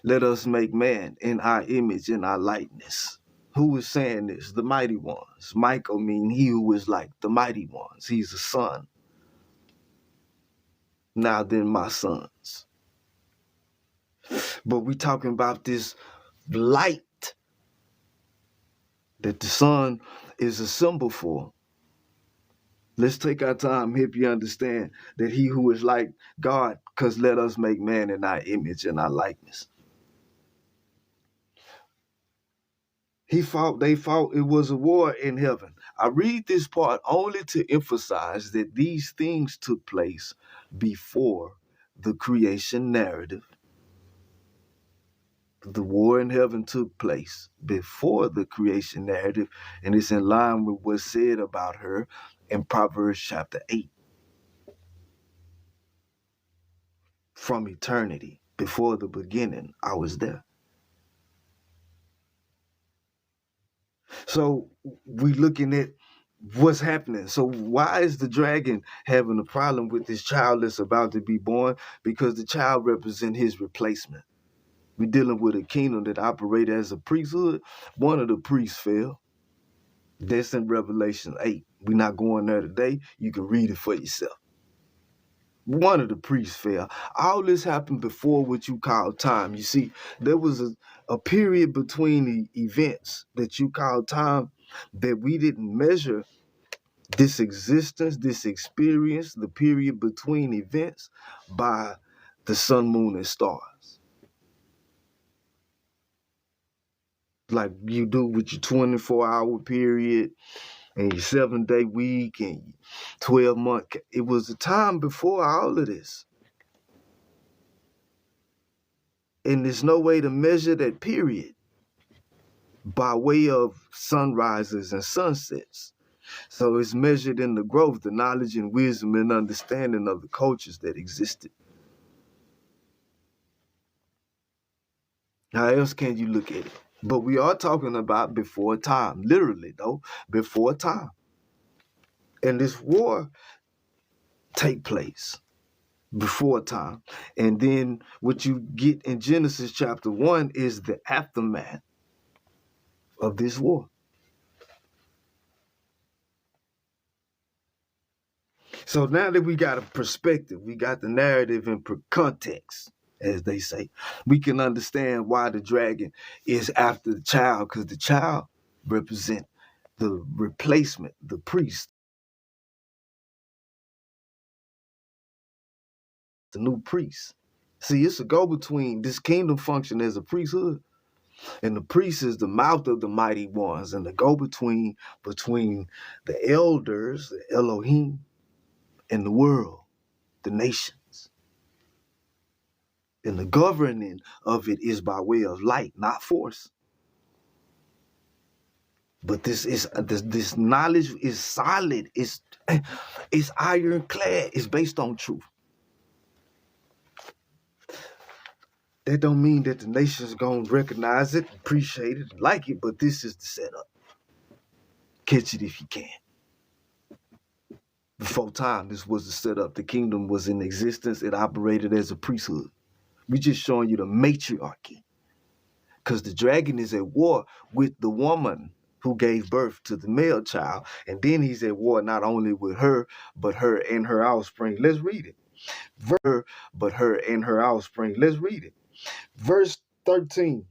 Let us make man in our image, in our likeness. Who is saying this? The mighty ones. Michael mean he who is like the mighty ones. He's a son. Now then, my sons. But we talking about this light that the sun is a symbol for. Let's take our time, help you understand that he who is like God, because let us make man in our image and our likeness. They fought, it was a war in heaven. I read this part only to emphasize that these things took place before the creation narrative. The war in heaven took place before the creation narrative, and it's in line with what's said about her in Proverbs chapter 8. From eternity, before the beginning, I was there. So we looking at what's happening. So why is the dragon having a problem with this child that's about to be born? Because the child represents his replacement. We're dealing with a kingdom that operated as a priesthood. One of the priests fell. That's in Revelation 8. We're not going there today. You can read it for yourself. One of the priests fell. All this happened before what you call time. You see, there was a period between the events that you call time that we didn't measure this existence, this experience, the period between events by the sun, moon, and stars. Like you do with your 24-hour period and your 7-day week and 12-month. It was a time before all of this. And there's no way to measure that period by way of sunrises and sunsets. So it's measured in the growth, the knowledge and wisdom and understanding of the cultures that existed. How else can you look at it? But we are talking about before time, literally though, before time. And this war take place before time. And then what you get in Genesis chapter 1 is the aftermath of this war. So now that we got a perspective, we got the narrative in context, as they say, we can understand why the dragon is after the child, because the child represents the replacement, the priest, the new priest. See, it's a go-between. This kingdom function as a priesthood, and the priest is the mouth of the mighty ones, and the go-between between the elders, the Elohim, and the world, the nations. And the governing of it is by way of light, not force. But this knowledge is solid. It's ironclad. It's based on truth. That don't mean that the nation's gonna recognize it, appreciate it, like it, but this is the setup. Catch it if you can. Before time, this was the setup. The kingdom was in existence. It operated as a priesthood. We just showing you the matriarchy. Because the dragon is at war with the woman who gave birth to the male child. And then he's at war not only with her, but her and her offspring. Let's read it. But her and her offspring. Let's read it. Verse 13.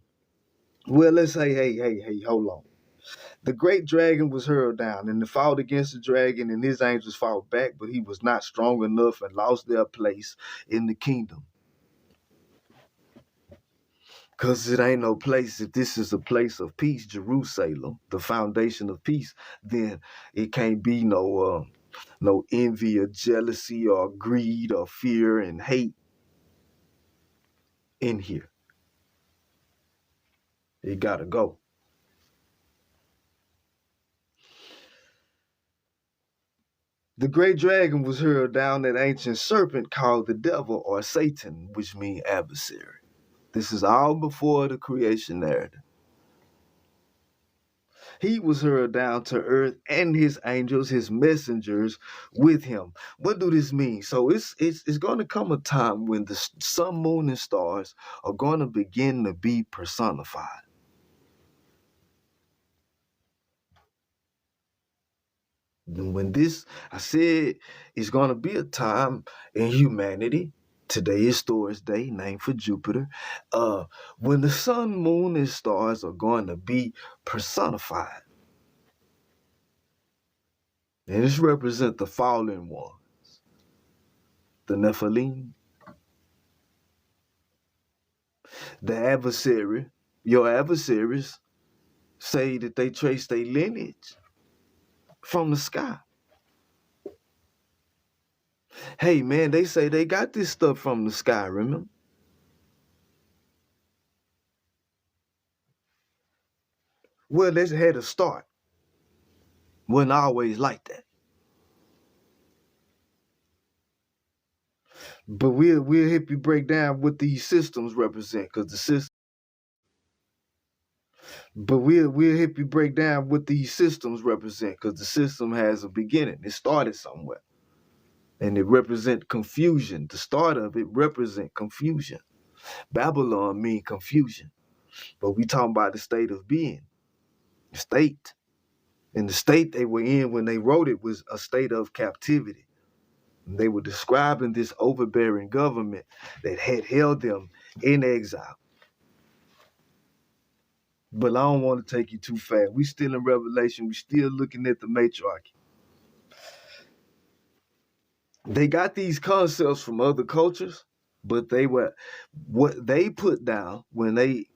Well, let's say, hey, hold on. The great dragon was hurled down, and they fought against the dragon, and his angels fought back, but he was not strong enough and lost their place in the kingdom. Because it ain't no place. If this is a place of peace, Jerusalem, the foundation of peace, then it can't be no envy or jealousy or greed or fear and hate in here. It gotta go. The great dragon was hurled down, that ancient serpent called the devil or Satan, which means adversary. This is all before the creation narrative. He was hurled down to earth, and his angels, his messengers, with him. What do this mean? So it's going to come a time when the sun, moon, and stars are going to begin to be personified. When this, I said, it's going to be a time in humanity. Today is Taurus Day, named for Jupiter. When the sun, moon, and stars are going to be personified. And this represents the fallen ones, the Nephilim, the adversary. Your adversaries say that they trace their lineage from the sky. Hey, man, they say they got this stuff from the sky, remember? Well, they had a start. Wasn't always like that. But we'll help you break down what these systems represent, because the system. But we'll help you break down what these systems represent, because the system has a beginning. It started somewhere, and it represents confusion. The start of it represents confusion. Babylon means confusion, but we talking about the state of being, the state. And the state they were in when they wrote it was a state of captivity. And they were describing this overbearing government that had held them in exile. But I don't want to take you too fast. We still in Revelation. We still looking at the matriarchy. They got these concepts from other cultures, but they were what they put down when they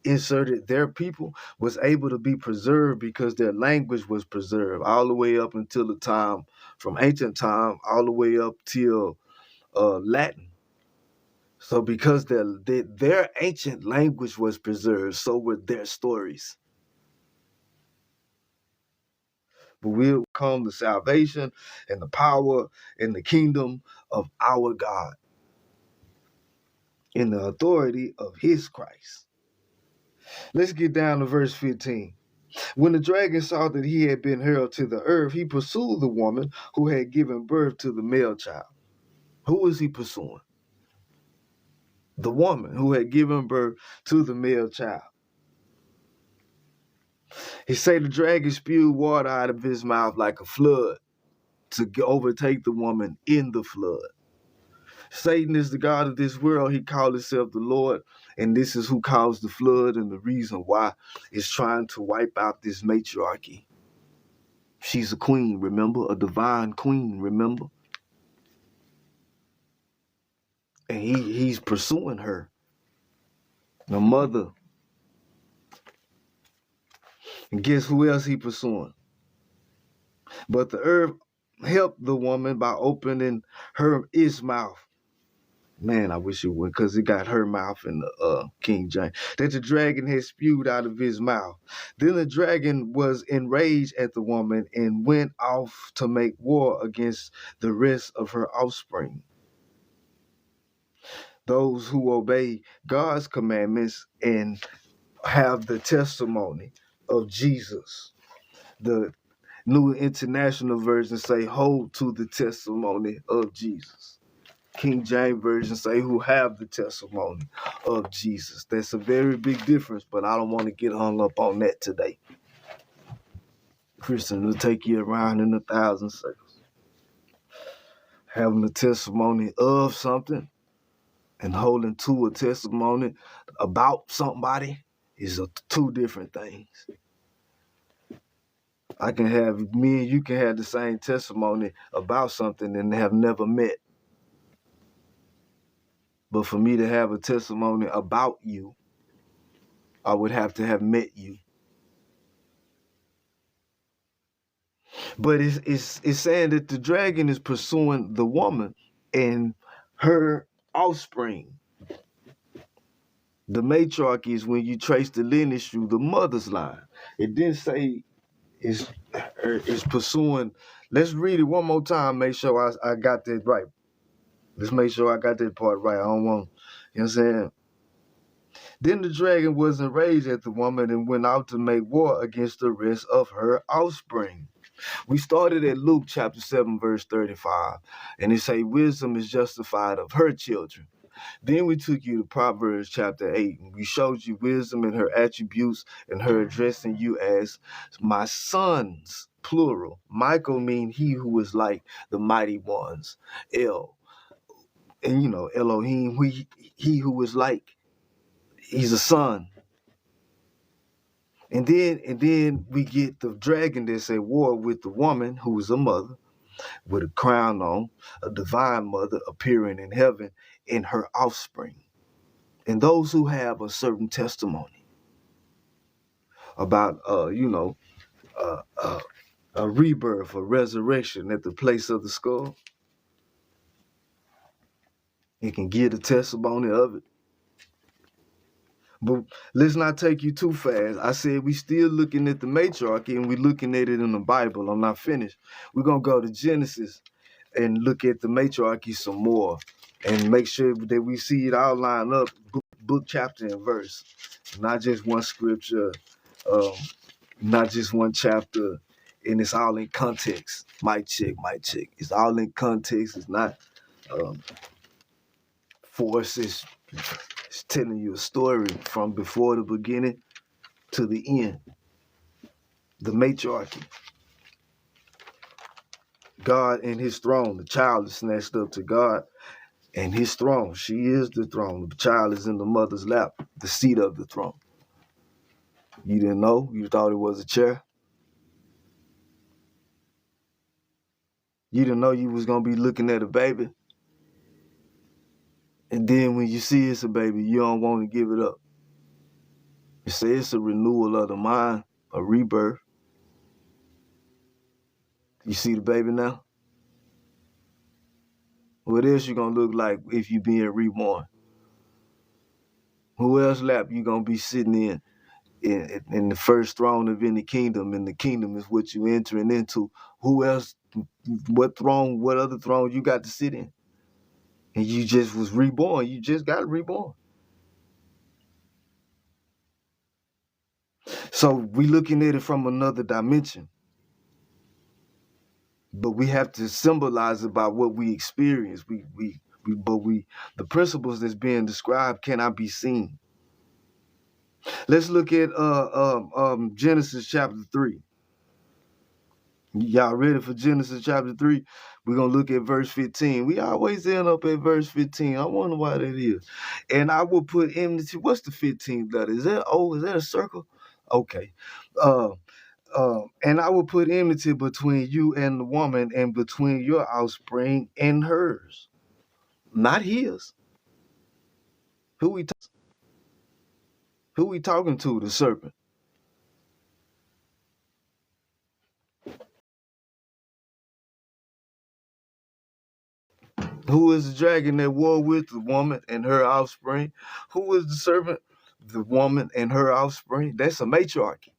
inserted their people was able to be preserved because their language was preserved all the way up until the time from ancient time all the way up till Latin. So because their ancient language was preserved, so were their stories. But we'll come the salvation and the power and the kingdom of our God in the authority of his Christ. Let's get down to verse 15. When the dragon saw that he had been hurled to the earth, he pursued the woman who had given birth to the male child. Who was he pursuing? The woman who had given birth to the male child. He said the dragon spewed water out of his mouth like a flood to overtake the woman in the flood. Satan is the God of this world. He called himself the Lord, and this is who caused the flood and the reason why it's trying to wipe out this matriarchy. She's a queen, remember? A divine queen, remember? And he's pursuing her, the mother. And guess who else he pursuing? But the earth helped the woman by opening its mouth. Man, I wish it would, because it got her mouth in the King James. That the dragon had spewed out of his mouth. Then the dragon was enraged at the woman and went off to make war against the rest of her offspring. Those who obey God's commandments and have the testimony of Jesus. The New International Version say, hold to the testimony of Jesus. King James Version say, who have the testimony of Jesus. That's a very big difference, but I don't want to get hung up on that today. Christian will take you around in 1,000 circles. Having the testimony of something and holding to a testimony about somebody is two different things. Me and you can have the same testimony about something and have never met. But for me to have a testimony about you, I would have to have met you. But it's saying that the dragon is pursuing the woman and her offspring. The matriarchy is when you trace the lineage through the mother's line. It didn't say it's pursuing. Let's read it one more time, make sure I got that right. Let's make sure I got that part right. I don't want, you know what I'm saying? Then the dragon was enraged at the woman and went out to make war against the rest of her offspring. We started at Luke chapter 7, verse 35, and it say wisdom is justified of her children. Then we took you to Proverbs chapter 8, and we showed you wisdom and her attributes and her addressing you as my sons, plural. Michael mean he who is like the mighty ones. And you know, Elohim, he who is like, he's a son. And then we get the dragon that's at war with the woman who is a mother with a crown on, a divine mother appearing in heaven in her offspring. And those who have a certain testimony about, a rebirth, a resurrection at the place of the skull, you can give the testimony of it. But let's not take you too fast. I said we still looking at the matriarchy and we looking at it in the Bible. I'm not finished. We're going to go to Genesis and look at the matriarchy some more and make sure that we see it all line up, book, chapter, and verse. Not just one scripture, not just one chapter, and it's all in context. Mic check. It's all in context. It's not forces. It's telling you a story from before the beginning to the end. the matriarchy. God and his throne. The child is snatched up to God and his throne. She is the throne. The child is in the mother's lap, the seat of the throne. You didn't know? You thought it was a chair? You didn't know you was going to be looking at a baby? And then when you see it's a baby, you don't want to give it up. You say it's a renewal of the mind, a rebirth. You see the baby now? What else you going to look like if you being reborn? Who else lap you going to be sitting in the first throne of any kingdom, and the kingdom is what you entering into? Who else, what throne, what other throne you got to sit in? And you just was reborn. You just got reborn. So we looking at it from another dimension. But we have to symbolize about what we experience. The principles that's being described cannot be seen. Let's look at Genesis chapter 3. Y'all ready for Genesis chapter 3? We're going to look at verse 15. We always end up at verse 15. I wonder why that is. And I will put enmity. What's the 15th letter? Is that O? Is that a circle? Okay. And I will put enmity between you and the woman, and between your offspring and hers. Not his. Who we talking to? The serpent. Who is the dragon that war with the woman and her offspring? Who is the serpent? The woman and her offspring. That's a matriarchy.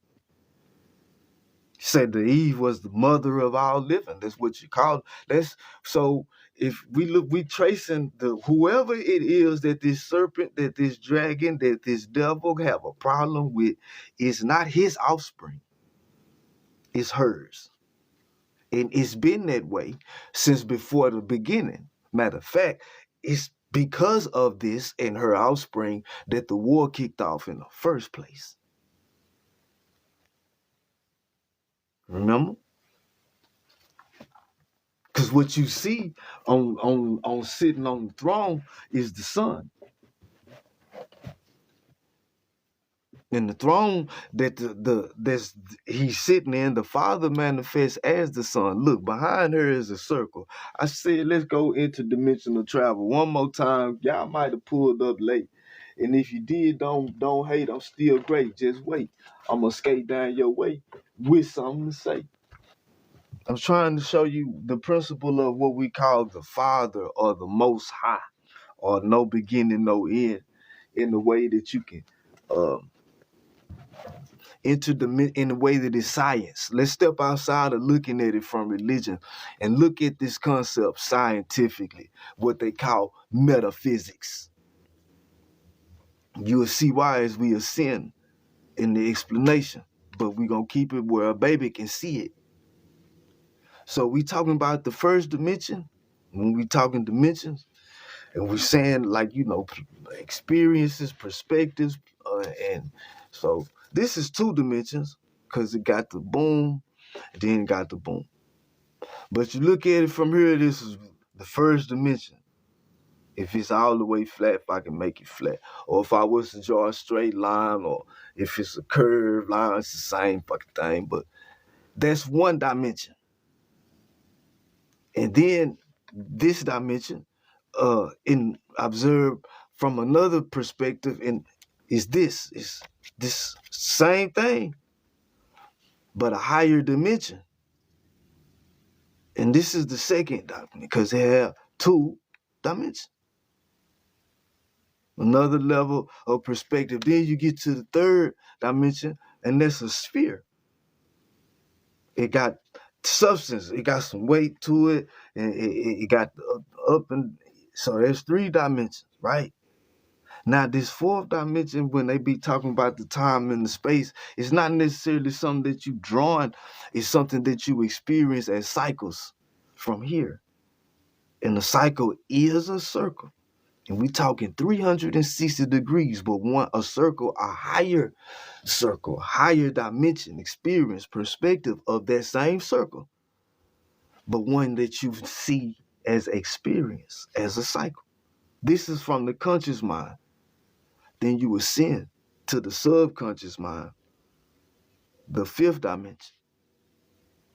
He said the Eve was the mother of all living. That's what you call it. That's so. If we look, we tracing the whoever it is that this serpent, that this dragon, that this devil have a problem with, is not his offspring. It's hers. And it's been that way since before the beginning. Matter of fact, it's because of this and her offspring that the war kicked off in the first place. Remember? Because what you see on sitting on the throne is the son. And the throne that he's sitting in, the Father manifests as the Son. Look, behind her is a circle. I said, let's go interdimensional travel one more time. Y'all might have pulled up late. And if you did, don't hate. I'm still great. Just wait. I'm gonna skate down your way with something to say. I'm trying to show you the principle of what we call the Father or the Most High, or no beginning, no end, in the way that you can in the way that is science. Let's step outside of looking at it from religion and look at this concept scientifically, what they call metaphysics. You will see why as we ascend in the explanation, but we're going to keep it where a baby can see it. So we talking about the first dimension, when we talking dimensions, and we're saying like, experiences, perspectives, and so this is two dimensions because it got the boom, then got the boom. But you look at it from here, this is the first dimension. If it's all the way flat, if I can make it flat, or if I was to draw a straight line, or if it's a curved line, it's the same fucking thing. But that's one dimension. And then this dimension, in observed from another perspective, and is this same thing, but a higher dimension. And this is the second dimension because they have two dimensions. Another level of perspective. Then you get to the third dimension, and that's a sphere. It got substance. It got some weight to it, and it got up and so there's three dimensions, right? Now, this fourth dimension, when they be talking about the time and the space, it's not necessarily something that you drawing. It's something that you experience as cycles from here. And the cycle is a circle. And we talking 360 degrees, but a circle, a higher circle, higher dimension, experience, perspective of that same circle, but one that you see as experience, as a cycle. This is from the conscious mind. Then you ascend to the subconscious mind, the fifth dimension.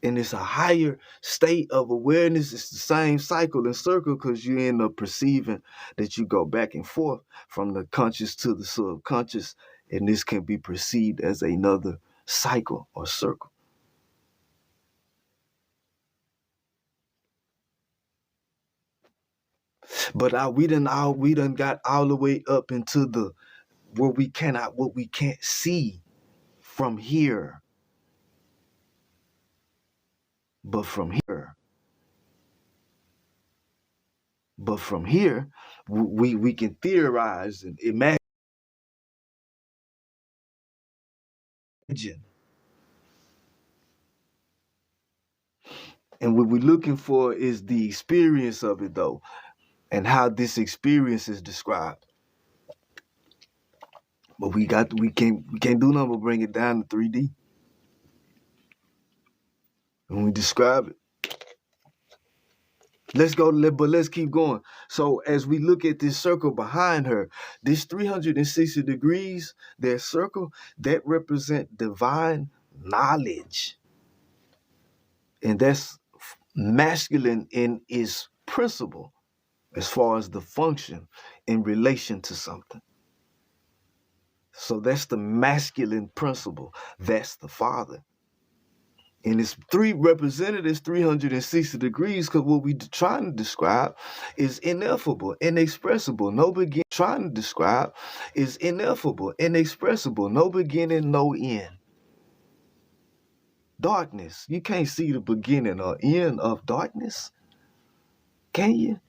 And it's a higher state of awareness. It's the same cycle and circle because you end up perceiving that you go back and forth from the conscious to the subconscious. And this can be perceived as another cycle or circle. But we done got all the way up into the what we can't see from here. But from here, we can theorize and imagine. And what we're looking for is the experience of it, though, and how this experience is described. But we can't do nothing but bring it down to 3D. When we describe it. Let's keep going. So as we look at this circle behind her, this 360 degrees, that circle, that represent divine knowledge. And that's masculine in its principle as far as the function in relation to something. So that's the masculine principle. That's the father. And it's three representatives, 360 degrees, because what we're trying to describe is ineffable, inexpressible, no beginning. Trying to describe is ineffable, inexpressible, no beginning, no end. Darkness. You can't see the beginning or end of darkness. Can you?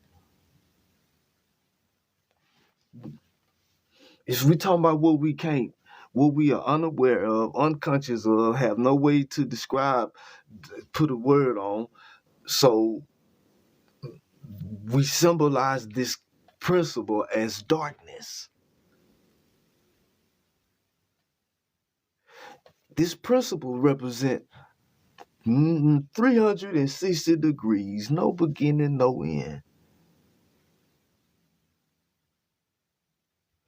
If we talking about what we are unaware of, unconscious of, have no way to describe, put a word on. So we symbolize this principle as darkness. This principle represents 360 degrees, no beginning, no end.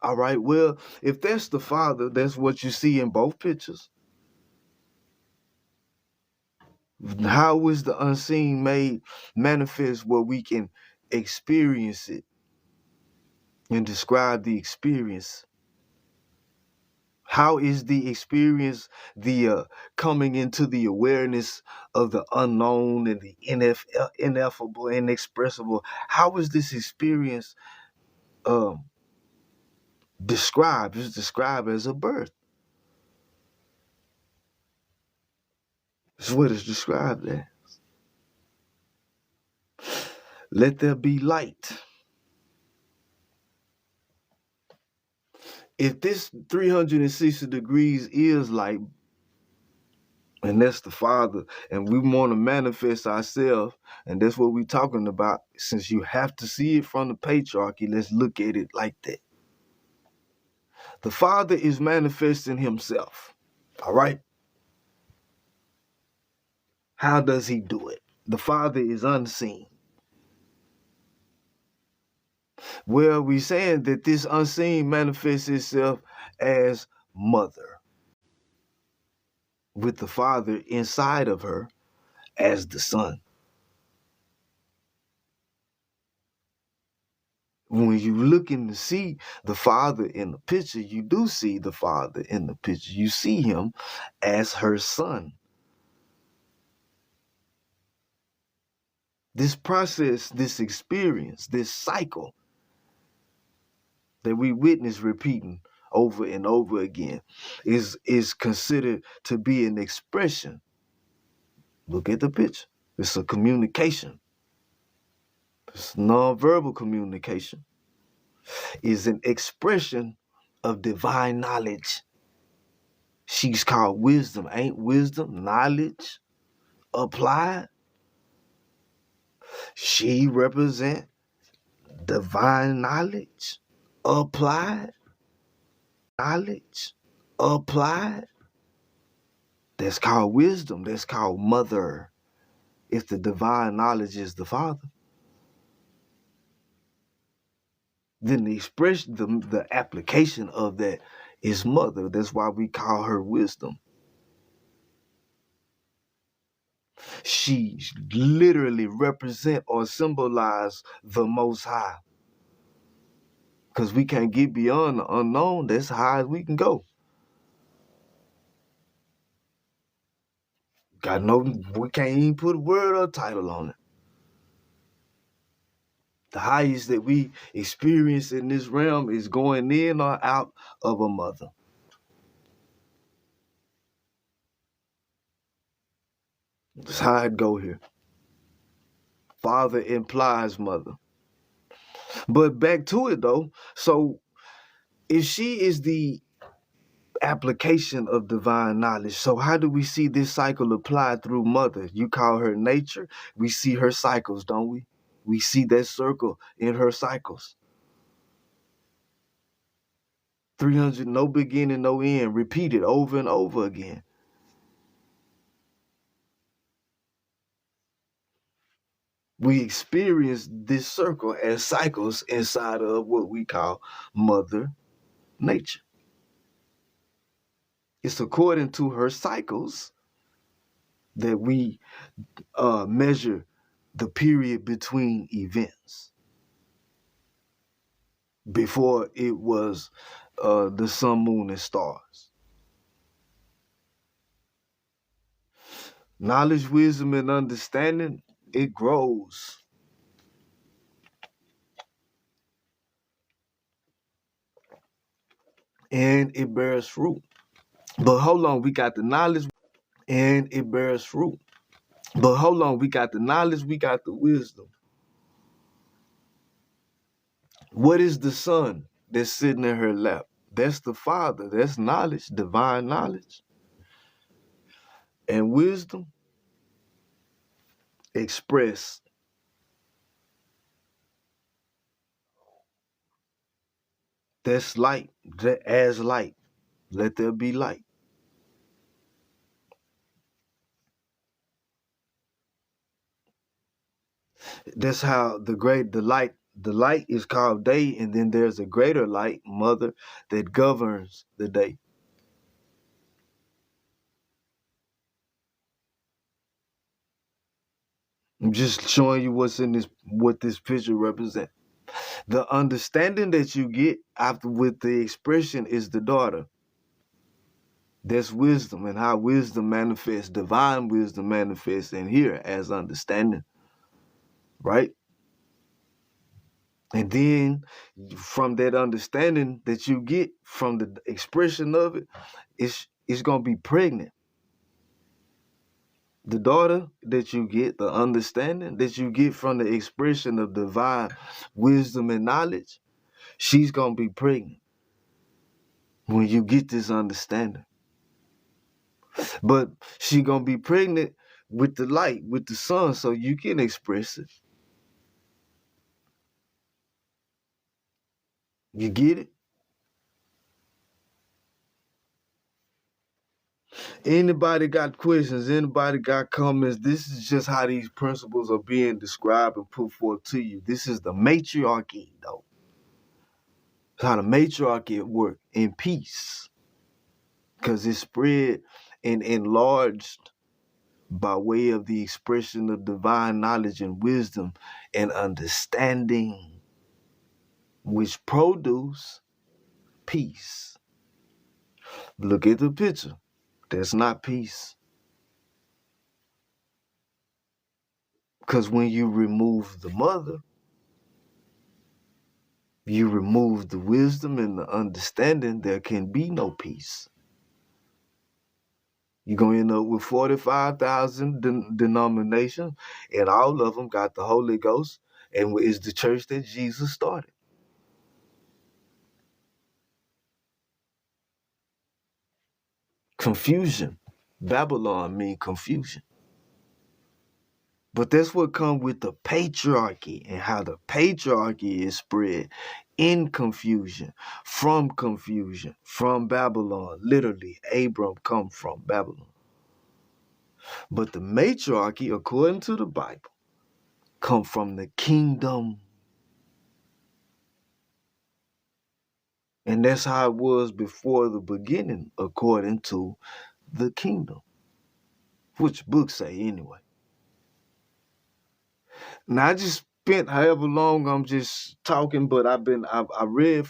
All right, well, if that's the father, that's what you see in both pictures. How is the unseen made manifest where we can experience it and describe the experience? How is the experience the coming into the awareness of the unknown and the ineffable, inexpressible? How is this experience described? It's described as a birth. This is what it's described as. Let there be light. If this 360 degrees is light, and that's the Father, and we want to manifest ourselves, and that's what we're talking about, since you have to see it from the patriarchy, let's look at it like that. The Father is manifesting himself, all right? How does he do it? The Father is unseen. Well, we're saying that this unseen manifests itself as mother, with the Father inside of her as the Son. When you're looking to see the Father in the picture, you do see the Father in the picture. You see him as her Son. This process, this experience, this cycle that we witness repeating over and over again is considered to be an expression. Look at the picture. It's a communication. It's nonverbal communication. Is an expression of divine knowledge. She's called wisdom. Ain't wisdom knowledge applied? She represents divine knowledge applied, that's called wisdom, that's called mother. If the divine knowledge is the father, then the expression, the application of that is mother. That's why we call her wisdom. She literally represent or symbolize the Most High. Because we can't get beyond the unknown. That's high as we can go. We can't even put a word or title on it. The highest that we experience in this realm is going in or out of a mother. That's how it go here. Father implies mother. But back to it though. So if she is the application of divine knowledge, so how do we see this cycle applied through mother? You call her nature. We see her cycles, don't we? We see that circle in her cycles. 300, no beginning, no end, repeated over and over again. We experience this circle as cycles inside of what we call mother nature. It's according to her cycles that we measure the period between events. Before it was the sun, moon, and stars. Knowledge, wisdom, and understanding, it grows. And it bears fruit. But hold on, we got the knowledge and it bears fruit. But hold on, we got the knowledge, we got the wisdom. What is the son that's sitting in her lap? That's the Father. That's knowledge, divine knowledge. And wisdom expressed. That's light, as light. Let there be light. That's how the light is called day, and then there's a greater light, mother, that governs the day. I'm just showing you what this picture represents. The understanding that you get after with the expression is the daughter. That's wisdom, and how wisdom manifests, divine wisdom manifests in here as understanding, right? And then from that understanding that you get from the expression of it, it's gonna be pregnant. The daughter that you get, the understanding that you get from the expression of divine wisdom and knowledge, she's gonna be pregnant when you get this understanding. But she gonna be pregnant with the light, with the sun, so you can express it. You get it? Anybody got questions? Anybody got comments? This is just how these principles are being described and put forth to you. This is the matriarchy, though. It's how the matriarchy work in peace. Because it's spread and enlarged by way of the expression of divine knowledge and wisdom and understanding, which produce peace. Look at the picture. That's not peace. Because when you remove the mother, you remove the wisdom and the understanding, there can be no peace. You're going to end up with 45,000 denominations, and all of them got the Holy Ghost, and is the church that Jesus started. Confusion. Babylon means confusion. But that's what comes with the patriarchy, and how the patriarchy is spread in confusion, from Babylon. Literally, Abram come from Babylon. But the matriarchy, according to the Bible, come from the kingdom. And that's how it was before the beginning, according to the kingdom. Which books say anyway. Now I just spent however long I'm just talking, but I read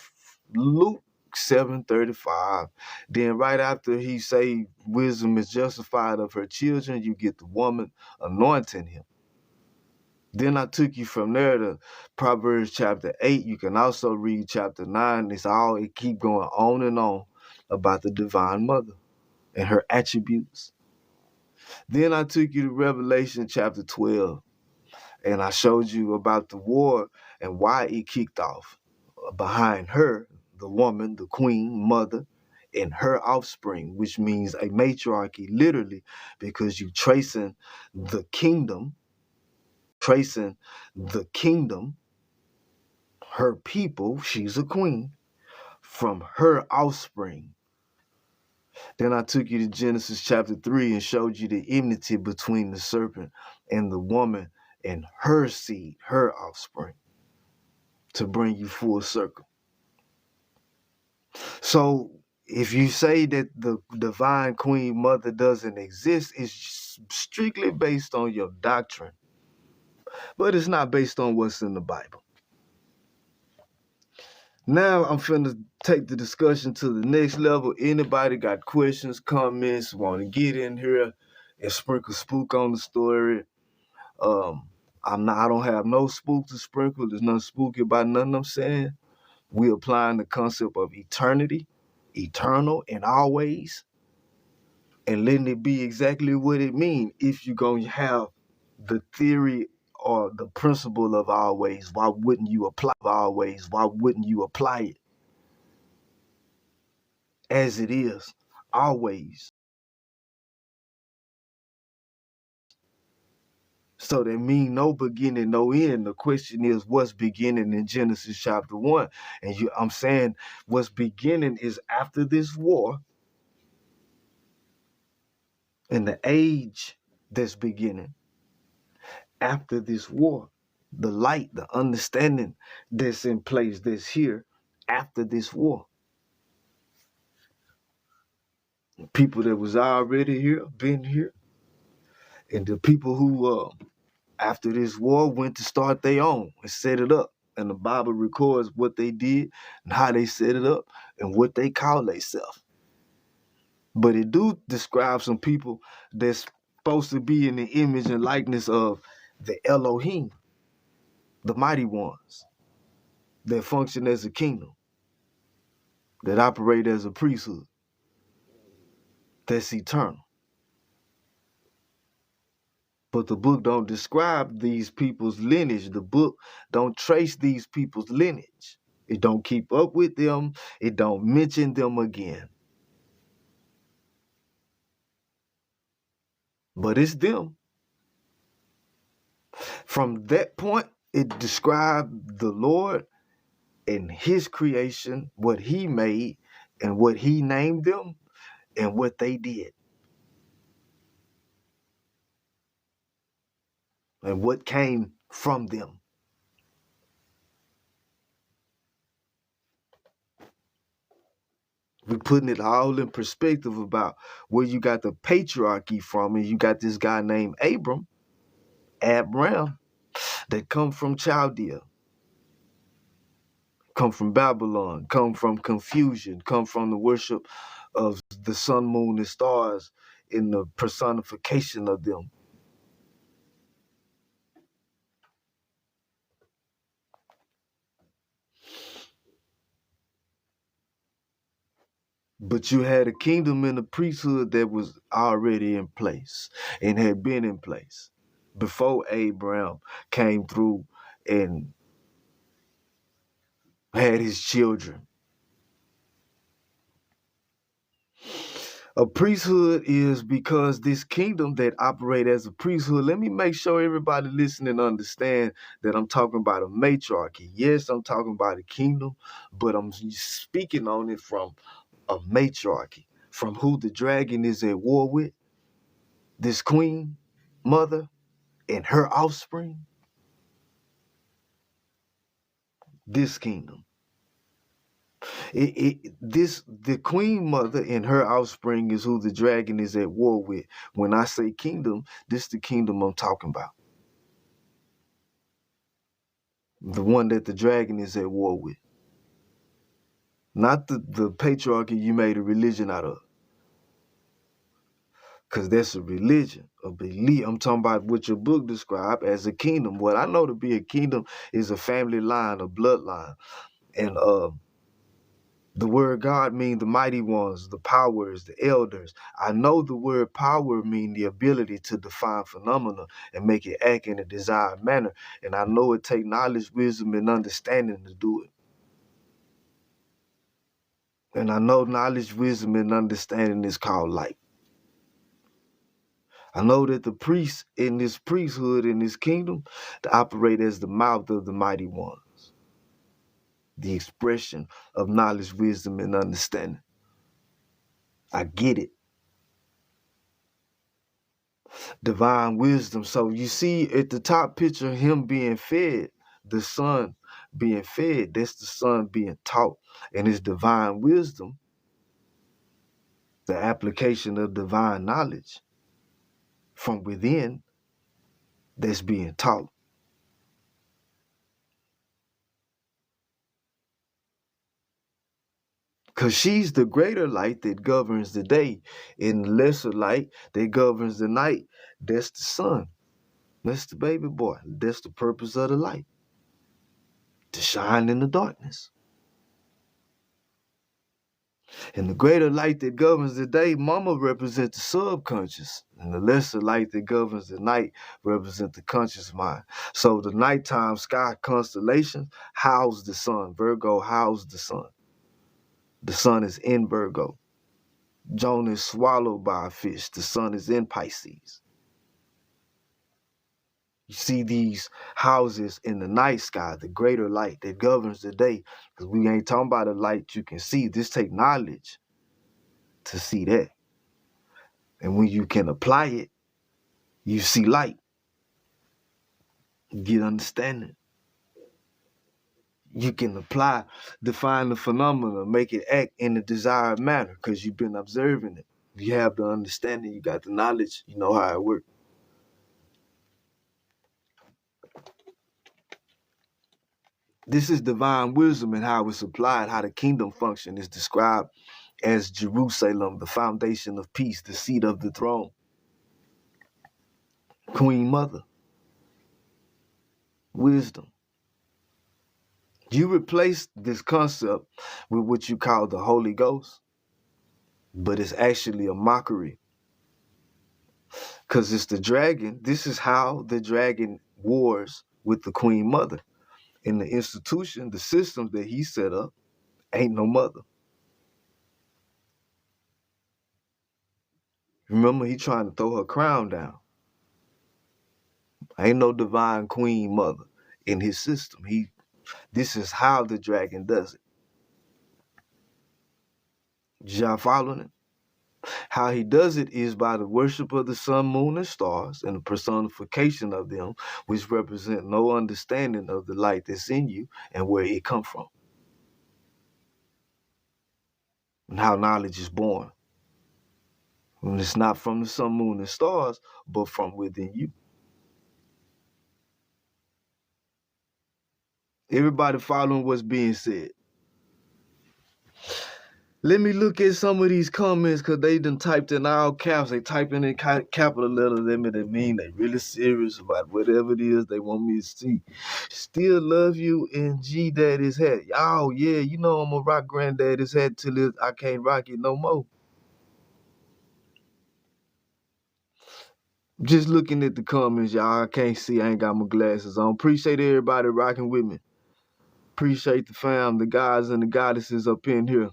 Luke 7:35. Then right after he say wisdom is justified of her children, you get the woman anointing him. Then I took you from there to Proverbs chapter 8. You can also read chapter 9. It keep going on and on about the divine mother and her attributes. Then I took you to Revelation chapter 12. And I showed you about the war and why it kicked off. Behind her, the woman, the queen, mother, and her offspring, which means a matriarchy, literally, because you tracing the kingdom, her people, she's a queen, from her offspring. Then I took you to Genesis chapter 3 and showed you the enmity between the serpent and the woman and her seed, her offspring, to bring you full circle. So if you say that the divine queen mother doesn't exist, it's strictly based on your doctrine. But it's not based on what's in the Bible. Now I'm finna take the discussion to the next level. Anybody got questions, comments, want to get in here and sprinkle spook on the story? I don't have no spook to sprinkle. There's nothing spooky about nothing I'm saying. We applying the concept of eternity, eternal and always, and letting it be exactly what it means. If you're going to have the theory or the principle of always, why wouldn't you apply it as it is always? So that means no beginning, no end. The question is, what's beginning in Genesis chapter 1? And I'm saying what's beginning is after this war, and the age that's beginning after this war, the light, the understanding that's in place, that's here after this war. People that was already here, been here, and the people who after this war went to start their own and set it up. And the Bible records what they did and how they set it up and what they call themselves. But it do describe some people that's supposed to be in the image and likeness of the Elohim, the mighty ones that function as a kingdom, that operate as a priesthood, that's eternal. But the book don't describe these people's lineage. The book don't trace these people's lineage. It don't keep up with them. It don't mention them again. But it's them. From that point, it described the Lord and his creation, what he made and what he named them and what they did. And what came from them. We're putting it all in perspective about where you got the patriarchy from, and you got this guy named Abram, that come from Chaldea, come from Babylon, come from confusion, come from the worship of the sun, moon, and stars in the personification of them. But you had a kingdom and a priesthood that was already in place and had been in place before Abraham came through and had his children. A priesthood is because this kingdom that operate as a priesthood. Let me make sure everybody listening understand that I'm talking about a matriarchy. Yes, I'm talking about a kingdom, but I'm speaking on it from a matriarchy, from who the dragon is at war with, this queen mother and her offspring, this kingdom. The queen mother and her offspring is who the dragon is at war with. When I say kingdom, this the kingdom I'm talking about. The one that the dragon is at war with. Not the patriarchy you made a religion out of. Because that's a religion, a belief. I'm talking about what your book described as a kingdom. What I know to be a kingdom is a family line, a bloodline. And the word God means the mighty ones, the powers, the elders. I know the word power means the ability to define phenomena and make it act in a desired manner. And I know it takes knowledge, wisdom, and understanding to do it. And I know knowledge, wisdom, and understanding is called light. I know that the priests in this priesthood, in this kingdom, to operate as the mouth of the mighty ones, the expression of knowledge, wisdom, and understanding. I get it. Divine wisdom. So you see at the top picture, him being fed, the son being fed, that's the son being taught. And his divine wisdom, the application of divine knowledge from within, that's being taught. Because she's the greater light that governs the day, and the lesser light that governs the night. That's the sun. That's the baby boy. That's the purpose of the light, to shine in the darkness. And the greater light that governs the day, mama represents the subconscious. And the lesser light that governs the night represents the conscious mind. So the nighttime sky constellations house the sun. Virgo house the sun. The sun is in Virgo. Jonah is swallowed by a fish. The sun is in Pisces. You see these houses in the night sky, the greater light that governs the day. Because we ain't talking about a light you can see. This take knowledge to see that. And when you can apply it, you see light. You get understanding. You can apply, define the phenomena, make it act in the desired manner because you've been observing it. You have the understanding, you got the knowledge, you know how it works. This is divine wisdom and how it's applied, how the kingdom function is described as Jerusalem, the foundation of peace, the seat of the throne. Queen Mother. Wisdom. You replace this concept with what you call the Holy Ghost, but it's actually a mockery. Because it's the dragon. This is how the dragon wars with the Queen Mother. In the institution, the systems that he set up, ain't no mother. Remember, he trying to throw her crown down. Ain't no divine queen mother in his system. This is how the dragon does it. Y'all following it? How he does it is by the worship of the sun, moon, and stars, and the personification of them, which represent no understanding of the light that's in you and where it come from. And how knowledge is born. And it's not from the sun, moon, and stars, but from within you. Everybody following what's being said. Let me look at some of these comments because they done typed in all caps. They type in capital letters. That mean they really serious about whatever it is they want me to see. Still love you in G Daddy's hat. Oh, yeah, you know I'm going to rock Granddaddy's hat till I can't rock it no more. Just looking at the comments, y'all. I can't see. I ain't got my glasses on. Appreciate everybody rocking with me. Appreciate the fam, the guys and the goddesses up in here.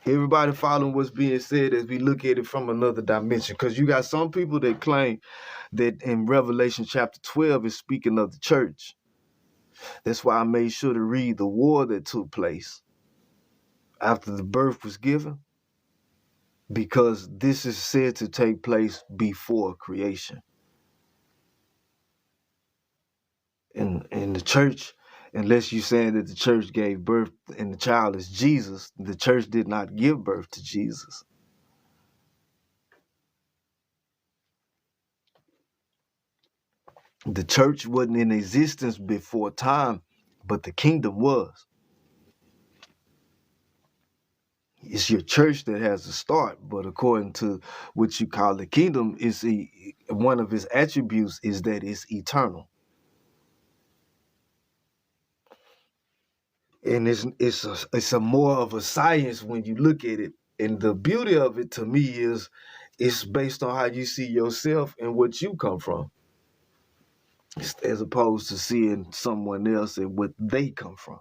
Everybody following what's being said as we look at it from another dimension. Because you got some people that claim that in Revelation chapter 12 is speaking of the church. That's why I made sure to read the war that took place after the birth was given, because this is said to take place before creation. And the church, unless you're saying that the church gave birth and the child is Jesus, the church did not give birth to Jesus. The church wasn't in existence before time, but the kingdom was. It's your church that has a start, but according to what you call the kingdom, one of its attributes is that it's eternal. And it's a more of a science when you look at it. And the beauty of it to me is it's based on how you see yourself and what you come from, as opposed to seeing someone else and what they come from.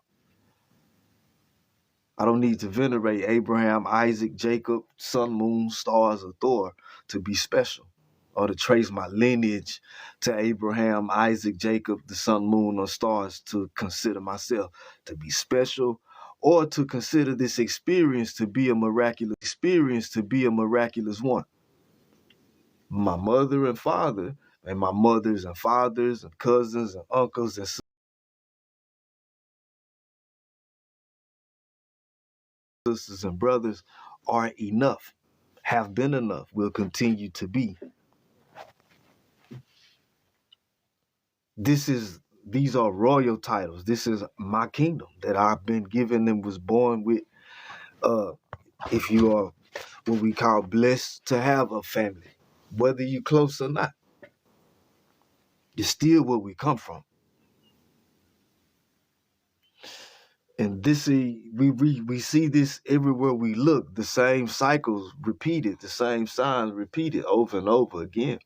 I don't need to venerate Abraham, Isaac, Jacob, sun, moon, stars, or Thor to be special, or to trace my lineage to Abraham, Isaac, Jacob, the sun, moon, or stars to consider myself to be special, or to consider this experience to be a miraculous one. My mother and father, and my mothers and fathers and cousins and uncles and sisters and brothers are enough, have been enough, will continue to be. These are royal titles. This is my kingdom that I've been given and was born with. If you are what we call blessed to have a family, whether you close or not, you're still where we come from. And we see this everywhere we look. The same cycles repeated, the same signs repeated over and over again.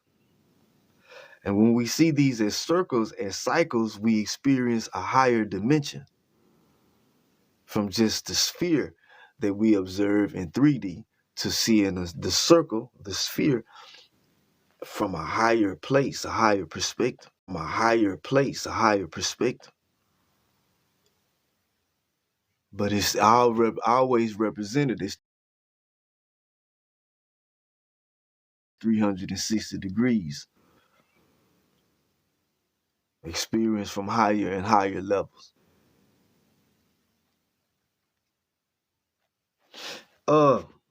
And when we see these as circles, as cycles, we experience a higher dimension from just the sphere that we observe in 3D to seeing the circle, the sphere, from a higher place, a higher perspective, But it's always represented as 360 degrees, experience from higher and higher levels.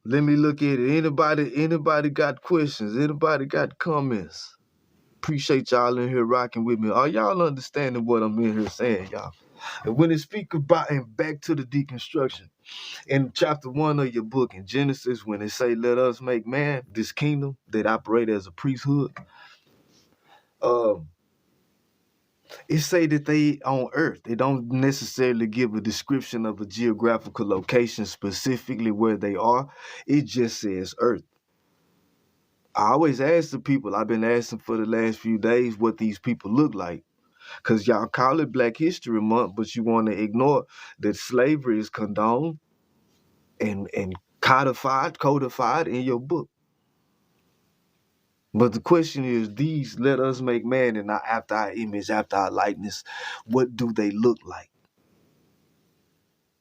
Let me look at it. Anybody got questions? Anybody got comments? Appreciate y'all in here rocking with me. Are y'all understanding what I'm in here saying, y'all? And when it speak about, and back to the deconstruction, in chapter 1 of your book, in Genesis, when it say, let us make man, this kingdom that operate as a priesthood, it say that they on earth. They don't necessarily give a description of a geographical location specifically where they are. It just says earth. I always ask the people, I've been asking for the last few days what these people look like. Because y'all call it Black History Month, but you want to ignore that slavery is condoned and codified in your book. But the question is, these let us make man and not after our image, after our likeness, what do they look like?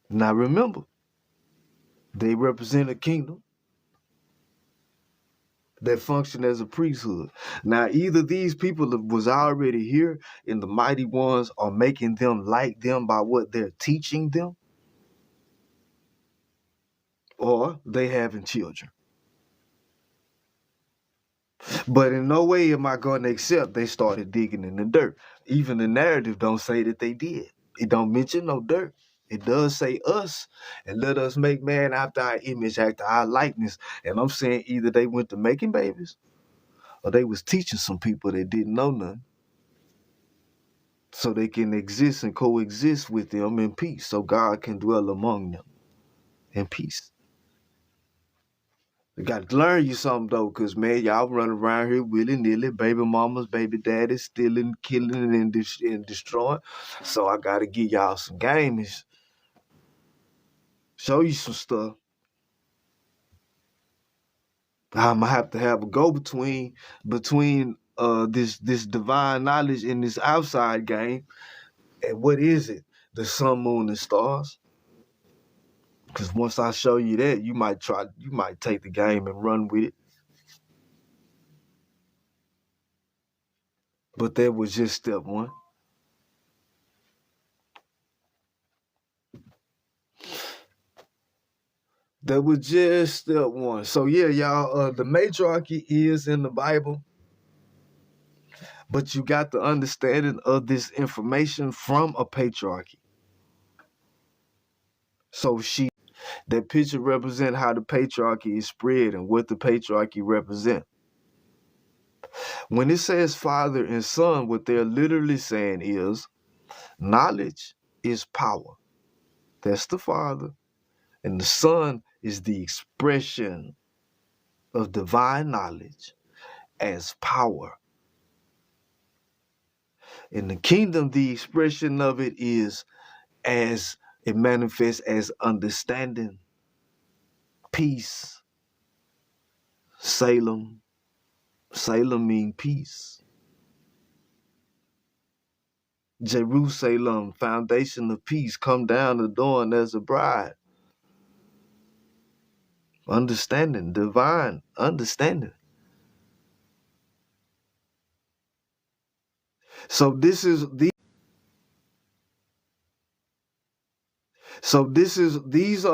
Now remember, they represent a kingdom that function as a priesthood. Now either these people was already here and the mighty ones are making them like them by what they're teaching them, or they having children. But in no way am I going to accept they started digging in the dirt. Even the narrative don't say that they did. It don't mention no dirt. It does say us, and let us make man after our image, after our likeness. And I'm saying either they went to making babies or they was teaching some people that didn't know nothing so they can exist and coexist with them in peace, so God can dwell among them in peace. You got to learn you something, though, because, man, y'all running around here willy-nilly, baby mamas, baby daddies, stealing, killing, and destroying. So I got to give y'all some game and show you some stuff. I'm gonna have to have a go between this divine knowledge and this outside game. And what is it? The sun, moon, and stars. Because once I show you that, you might take the game and run with it. But that was just step one. That was just step one. So yeah, y'all, the matriarchy is in the Bible, but you got the understanding of this information from a patriarchy. So that picture represent how the patriarchy is spread and what the patriarchy represent. When it says father and son, what they're literally saying is knowledge is power. That's the father. And the son is the expression of divine knowledge as power. In the kingdom, the expression of it is as it manifests as understanding, peace, Salem. Salem means peace. Jerusalem, foundation of peace, come down adorned as a bride. Understanding, divine understanding. So these are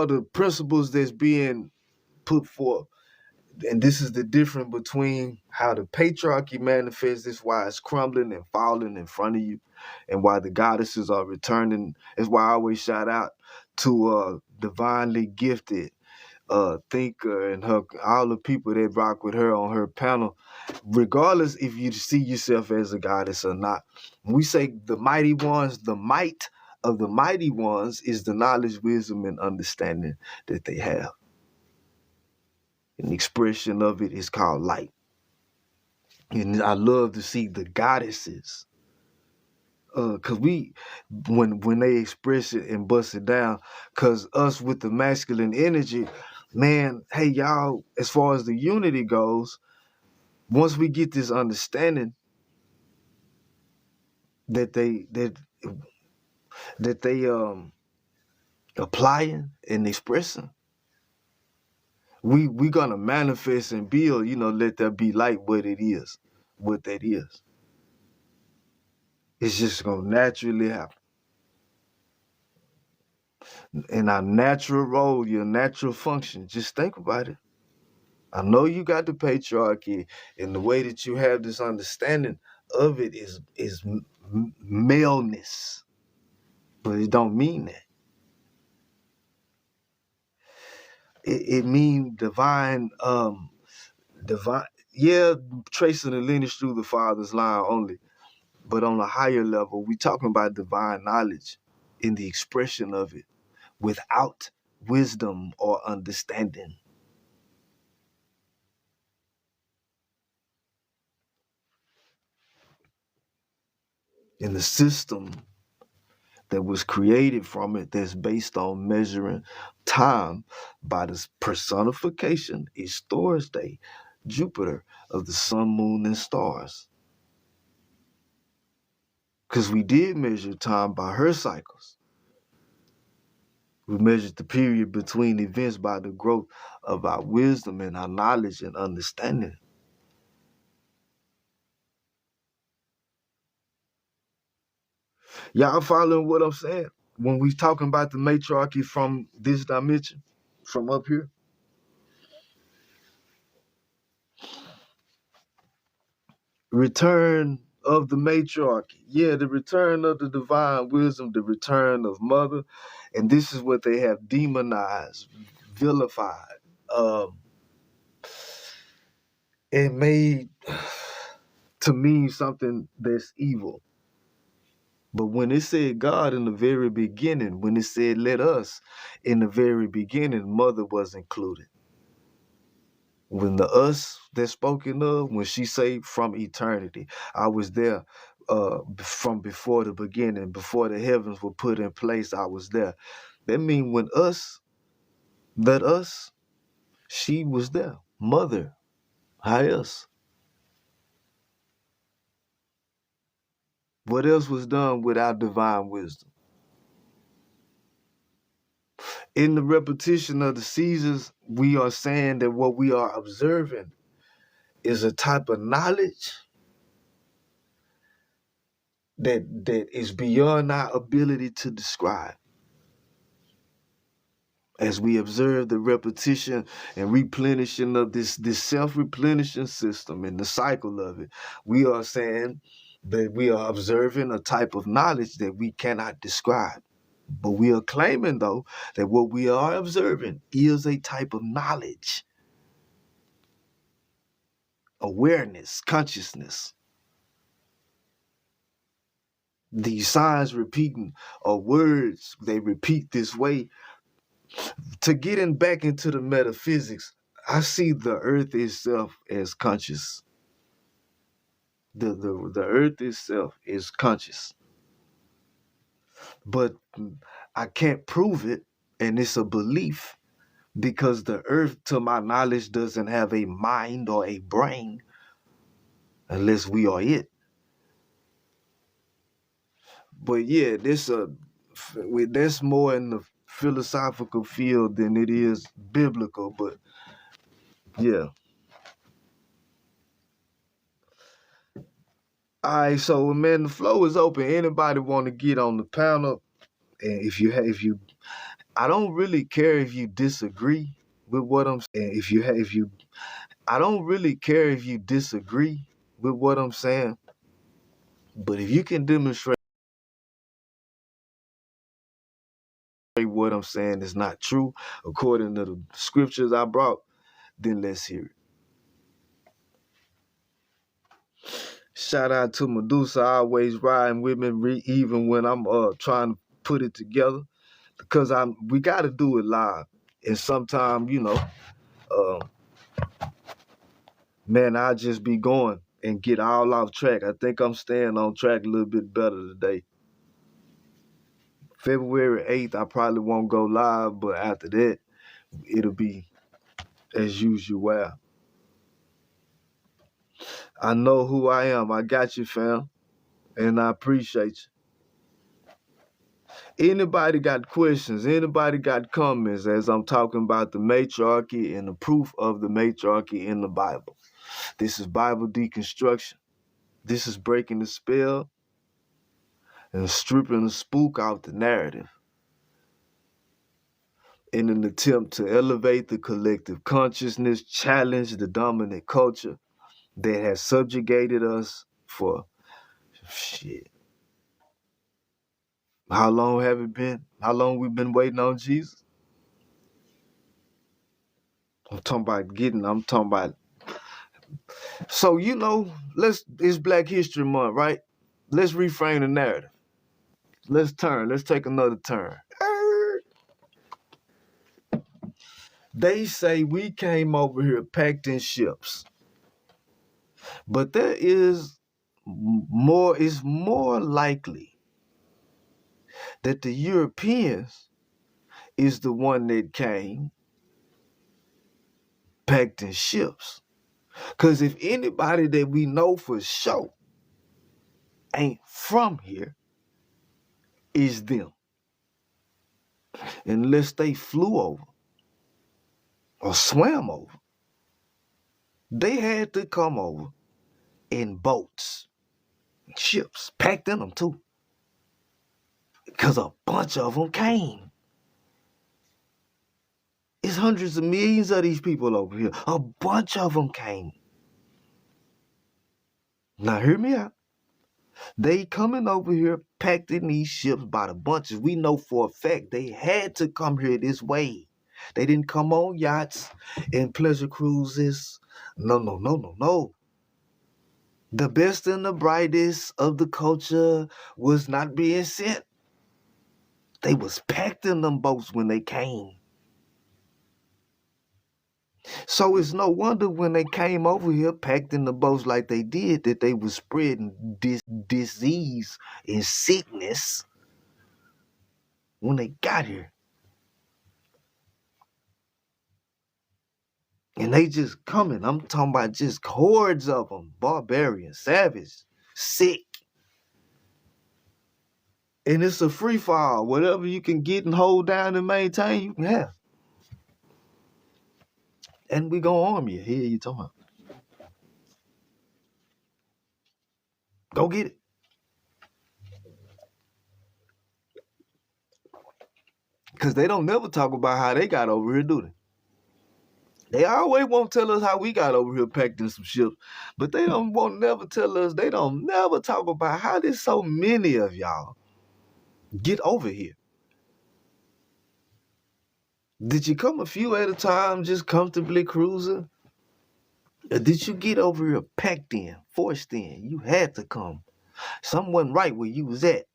the principles that's being put forth. And this is the difference between how the patriarchy manifests, this why it's crumbling and falling in front of you, and why the goddesses are returning. It's why I always shout out to divinely gifted thinker and all the people that rock with her on her panel, regardless if you see yourself as a goddess or not. When we say the mighty ones, the might of the mighty ones is the knowledge, wisdom, and understanding that they have. And the expression of it is called light. And I love to see the goddesses. Cause when they express it and bust it down, cause us with the masculine energy, man, hey y'all, as far as the unity goes, once we get this understanding that they applying and expressing, we gonna manifest and build, let that be light what it is, what that is. It's just gonna naturally happen. In our natural role, your natural function, just think about it. I know you got the patriarchy, and the way that you have this understanding of it is maleness, but it don't mean that. It means divine, yeah, tracing the lineage through the father's line only, but on a higher level, we talking about divine knowledge in the expression of it without wisdom or understanding. In the system that was created from it, that's based on measuring time by this personification is Thursday, Jupiter of the sun, moon, and stars. Because we did measure time by her cycles. We measured the period between events by the growth of our wisdom and our knowledge and understanding. Y'all following what I'm saying? When we talking about the matriarchy from this dimension, from up here? Return of the matriarchy. Yeah, the return of the divine wisdom, the return of mother. And this is what they have demonized, vilified, and made to mean something that's evil. But when it said God in the very beginning, when it said let us in the very beginning, mother was included. When the us that's spoken of, when she say from eternity, I was there from before the beginning, before the heavens were put in place, I was there. That means when us, let us, she was there, mother. How else? What else was done without divine wisdom? In the repetition of the seasons, we are saying that what we are observing is a type of knowledge that is beyond our ability to describe. As we observe the repetition and replenishing of this self-replenishing system and the cycle of it, we are saying that we are observing a type of knowledge that we cannot describe. But we are claiming, though, that what we are observing is a type of knowledge, awareness, consciousness. These signs repeating are words, they repeat this way. To getting back into the metaphysics, I see the earth itself as conscious. The earth itself is conscious. But I can't prove it, and it's a belief, because the earth, to my knowledge, doesn't have a mind or a brain unless we are it. But yeah, that's more in the philosophical field than it is biblical, but yeah. All right, so man, the floor is open. Anybody want to get on the panel? And if you, I don't really care if you disagree with what I'm saying. I don't really care if you disagree with what I'm saying. But if you can demonstrate what I'm saying is not true according to the scriptures I brought, then let's hear it. Shout out to Medusa, always riding with me, even when I'm trying to put it together, because we got to do it live. And sometimes, man, I just be going and get all off track. I think I'm staying on track a little bit better today. February 8th, I probably won't go live, but after that, it'll be as usual. I know who I am. I got you, fam, and I appreciate you. Anybody got questions? Anybody got comments as I'm talking about the matriarchy and the proof of the matriarchy in the Bible? This is Bible deconstruction. This is breaking the spell and stripping the spook out the narrative in an attempt to elevate the collective consciousness, challenge the dominant culture that has subjugated us for shit. How long have it been? How long we've been waiting on Jesus? I'm talking about. So, it's Black History Month, right? Let's reframe the narrative. Let's take another turn. They say we came over here packed in ships. But it's more likely that the Europeans is the one that came packed in ships. Because if anybody that we know for sure ain't from here, is them. Unless they flew over or swam over, they had to come over in boats, ships, packed in them too. Because a bunch of them came. It's hundreds of millions of these people over here. A bunch of them came. Now hear me out. They coming over here packed in these ships by the bunches. We know for a fact they had to come here this way. They didn't come on yachts and pleasure cruises. No. The best and the brightest of the culture was not being sent. They was packed in them boats when they came. So it's no wonder when they came over here packed in the boats like they did that they was spreading disease and sickness when they got here. And they just coming. I'm talking about just hordes of them. Barbarian, savage, sick. And it's a free fall. Whatever you can get and hold down and maintain, you can have. And we gonna arm you. Here you talking about. Go get it. Because they don't never talk about how they got over here, do they? They always won't tell us how we got over here packed in some ships. But they won't never tell us, they don't never talk about how did so many of y'all get over here. Did you come a few at a time just comfortably cruising? Or did you get over here packed in, forced in? You had to come. Something wasn't right where you was at.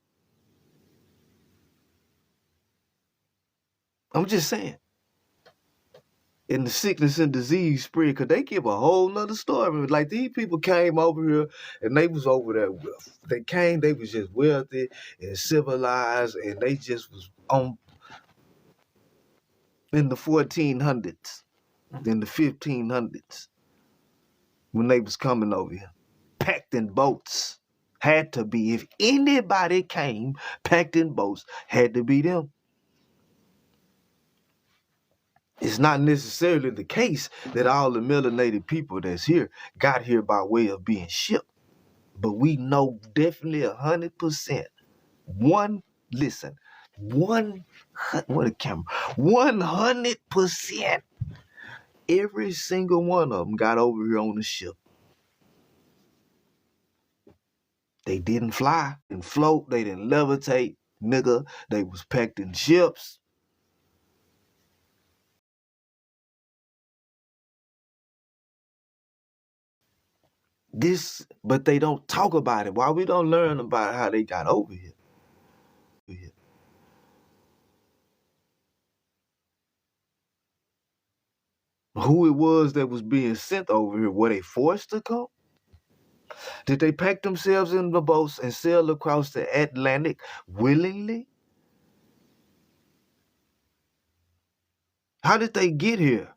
I'm just saying. And the sickness and disease spread, because they give a whole nother story. Like, these people came over here and they was over there. They came, they was just wealthy and civilized, and they just was on in the 1400s, in the 1500s, when they was coming over here. Packed in boats. Had to be. If anybody came packed in boats, had to be them. It's not necessarily the case that all the melanated people that's here got here by way of being shipped. But we know definitely 100%. What a camera. 100%. Every single one of them got over here on the ship. They didn't fly and float. They didn't levitate, nigga. They was packed in ships. But they don't talk about it. Why we don't learn about how they got over here? Who it was that was being sent over here? Were they forced to come? Did they pack themselves in the boats and sail across the Atlantic willingly? How did they get here?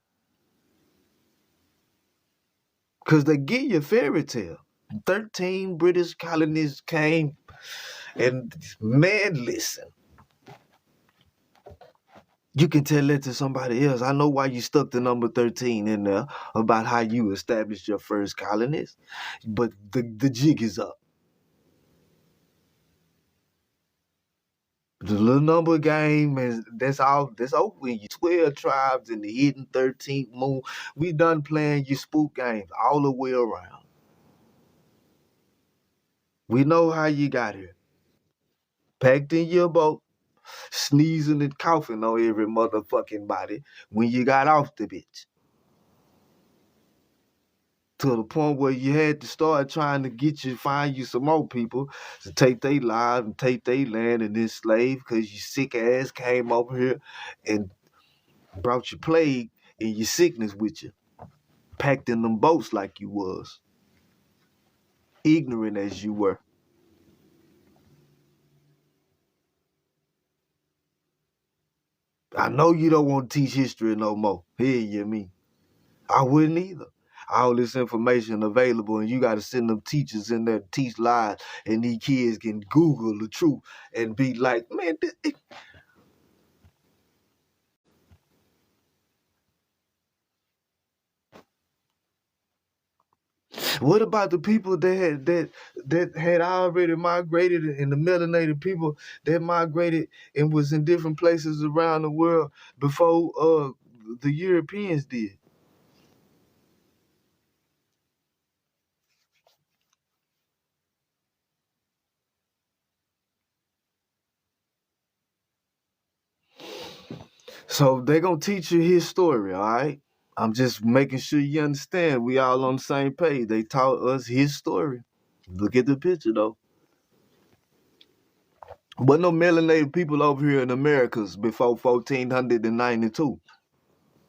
Because they give you a fairy tale. 13 British colonies came, and man, listen. You can tell that to somebody else. I know why you stuck the number 13 in there about how you established your first colonies, but the jig is up. The little number game, is that's all. That's over. You 12 tribes in the hidden 13th moon. We done playing your spook games all the way around. We know how you got here. Packed in your boat, sneezing and coughing on every motherfucking body when you got off the bitch. To the point where you had to start trying to find you some more people to take their lives and take their land and enslave, because you sick ass came over here and brought your plague and your sickness with you, packed in them boats like you was, ignorant as you were. I know you don't want to teach history no more. Here you mean. I wouldn't either. All this information available, and you got to send them teachers in there to teach lies, and these kids can Google the truth and be like, man, what about the people that had already migrated, and the melanated people that migrated and was in different places around the world before the Europeans did? So they gonna teach you his story, all right? I'm just making sure you understand we all on the same page. They taught us his story. Look at the picture though. But no melanated people over here in Americas before 1492.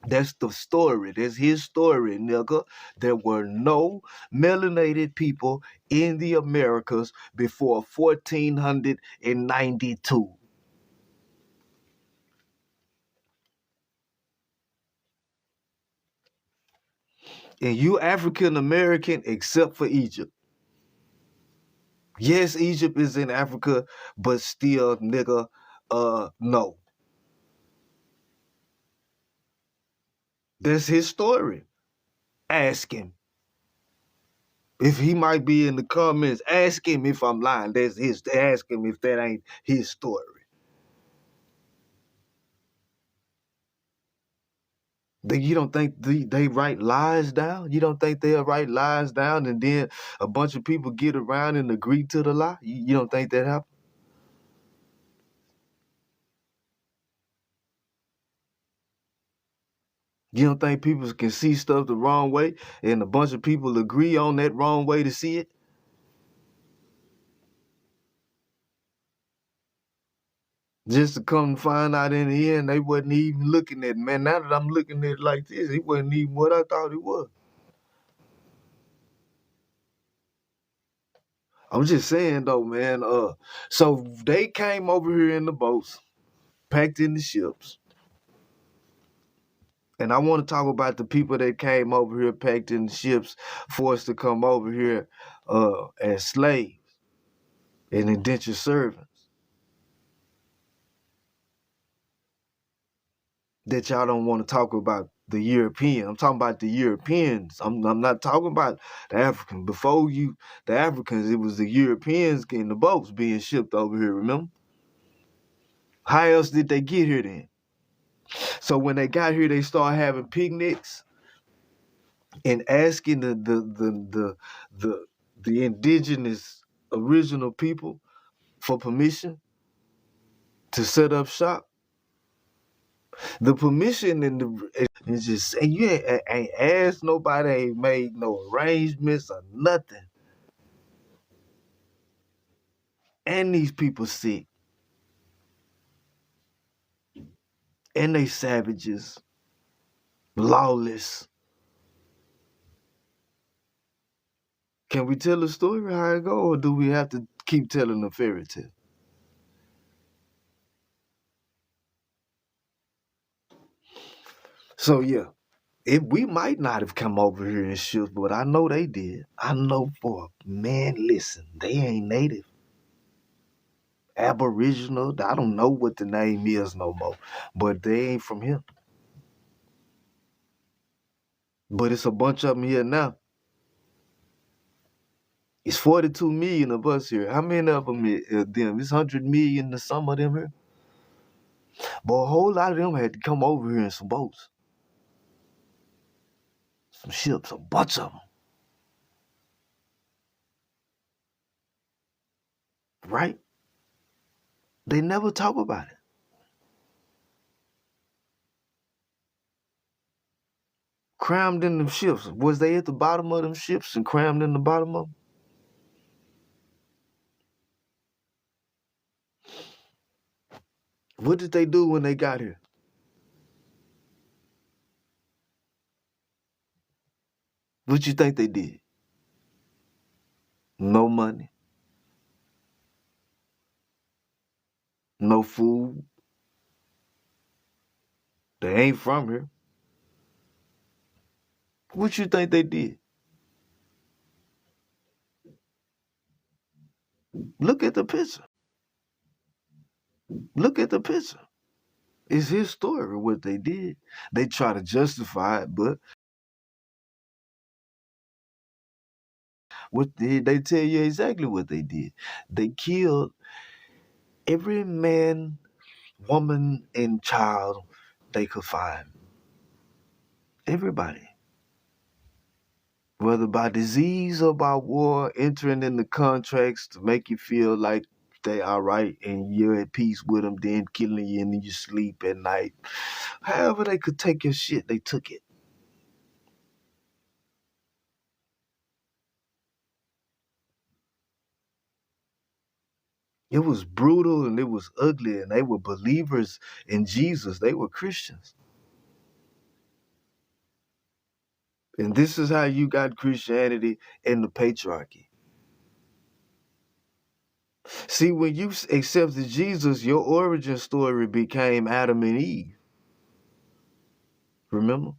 That's the story. That's his story, nigga. There were no melanated people in the Americas before 1492. And you African American except for Egypt. Yes, Egypt is in Africa, but still, nigga, no. That's his story. Ask him. If he might be in the comments, ask him if I'm lying. That's his. Ask him if that ain't his story. You don't think they write lies down? You don't think they'll write lies down and then a bunch of people get around and agree to the lie? You don't think that happens? You don't think people can see stuff the wrong way and a bunch of people agree on that wrong way to see it? Just to come find out in the end, they wasn't even looking at it. Man, now that I'm looking at it like this, it wasn't even what I thought it was. I'm just saying though, man, so they came over here in the boats, packed in the ships. And I want to talk about the people that came over here packed in the ships, forced to come over here as slaves and indentured servants. That y'all don't want to talk about the European. I'm talking about the Europeans. I'm not talking about the Africans. Before the Africans, it was the Europeans getting the boats being shipped over here, remember? How else did they get here then? So when they got here, they started having picnics and asking the indigenous original people for permission to set up shop. The permission and just and you ain't asked nobody, ain't made no arrangements or nothing. And these people sick. And they savages. Lawless. Can we tell the story how it go, or do we have to keep telling the fairy tale? So yeah, we might not have come over here in ships, but I know they did. I know for man, listen, they ain't native. Aboriginal, I don't know what the name is no more, but they ain't from here. But it's a bunch of them here now. It's 42 million of us here. How many of them them? It's 100 million to some of them here. But a whole lot of them had to come over here in some boats. Some ships, a bunch of them. Right? They never talk about it. Crammed in them ships. Was they at the bottom of them ships and crammed in the bottom of them? What did they do when they got here? What you think they did? No money, no food. They ain't from here. What you think they did? Look at the picture. Look at the picture. It's his story what they did. They try to justify it, but what they tell you exactly what they did. They killed every man, woman, and child they could find. Everybody. Whether by disease or by war, entering into contracts to make you feel like they are right and you're at peace with them, then killing you in your sleep at night. However they could take your shit, they took it. It was brutal and it was ugly, and they were believers in Jesus. They were Christians. And this is how you got Christianity and the patriarchy. See, when you accepted Jesus, your origin story became Adam and Eve. Remember?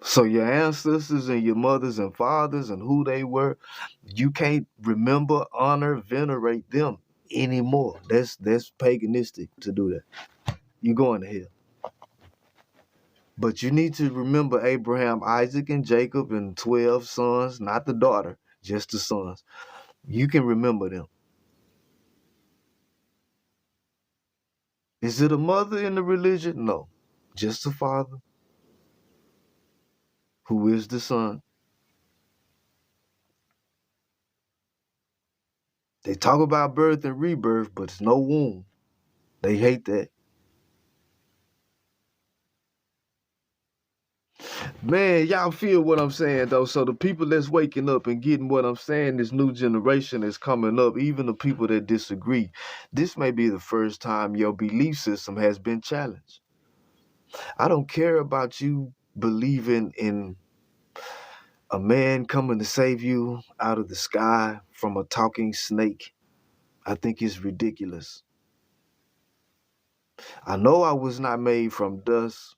So your ancestors and your mothers and fathers and who they were, you can't remember, honor, venerate them anymore. That's paganistic to do that. You're going to hell. But you need to remember Abraham, Isaac, and Jacob and 12 sons, not the daughter, just the sons. You can remember them. Is it a mother in the religion? No. Just the father, who is the son. They talk about birth and rebirth, but it's no womb. They hate that. Man, y'all feel what I'm saying, though. So the people that's waking up and getting what I'm saying, this new generation is coming up, even the people that disagree, this may be the first time your belief system has been challenged. I don't care about you believing in a man coming to save you out of the sky from a talking snake. I think it's ridiculous. I know I was not made from dust.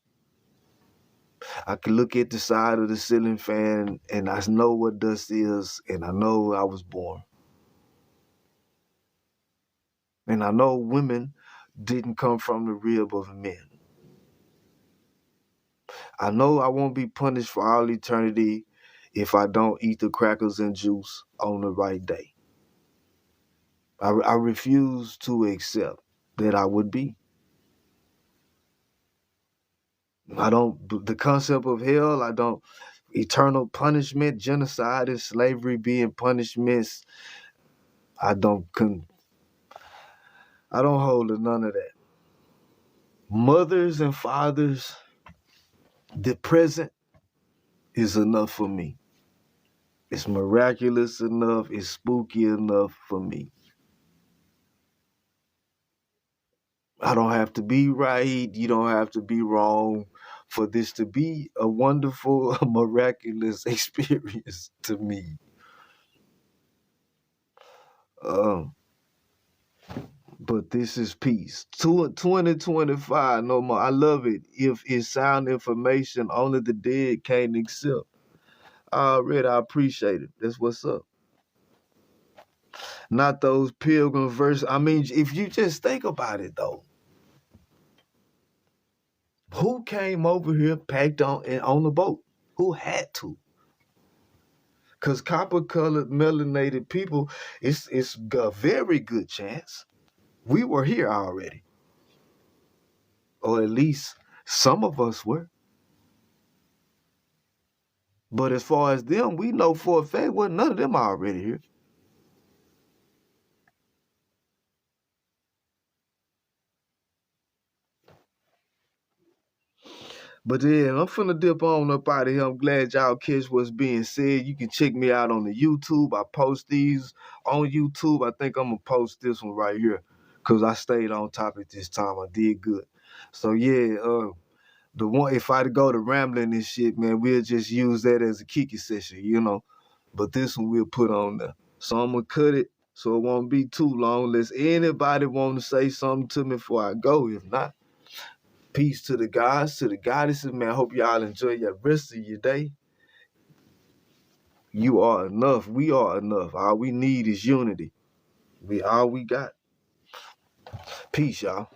I can look at the side of the ceiling fan and I know what dust is, and I know I was born. And I know women didn't come from the rib of men. I know I won't be punished for all eternity if I don't eat the crackers and juice on the right day. I refuse to accept that I would be. The concept of hell, eternal punishment, genocide and slavery being punishments, I don't hold to none of that. Mothers and fathers, the present is enough for me. It's miraculous enough, it's spooky enough for me. I don't have to be right, you don't have to be wrong for this to be a wonderful, miraculous experience to me. But this is peace. 2025, no more. I love it. If it's sound information, only the dead can't accept. Already, I appreciate it. That's what's up. Not those pilgrim verses. I mean, if you just think about it, though. Who came over here packed on the boat? Who had to? Because copper-colored, melanated people, it's a very good chance we were here already. Or at least some of us were. But as far as them, we know for a fact, well, none of them are already here. But yeah, I'm finna dip on up out of here. I'm glad y'all catch what's being said. You can check me out on the YouTube. I post these on YouTube. I think I'm gonna post this one right here because I stayed on topic this time. I did good. So yeah, the one, if I go to rambling and shit, man, we'll just use that as a kiki session, you know. But this one we'll put on there. So I'm gonna cut it so it won't be too long. Unless anybody want to say something to me before I go. If not, peace to the gods, to the goddesses, man. I hope y'all enjoy your rest of your day. You are enough. We are enough. All we need is unity. All we got. Peace, y'all.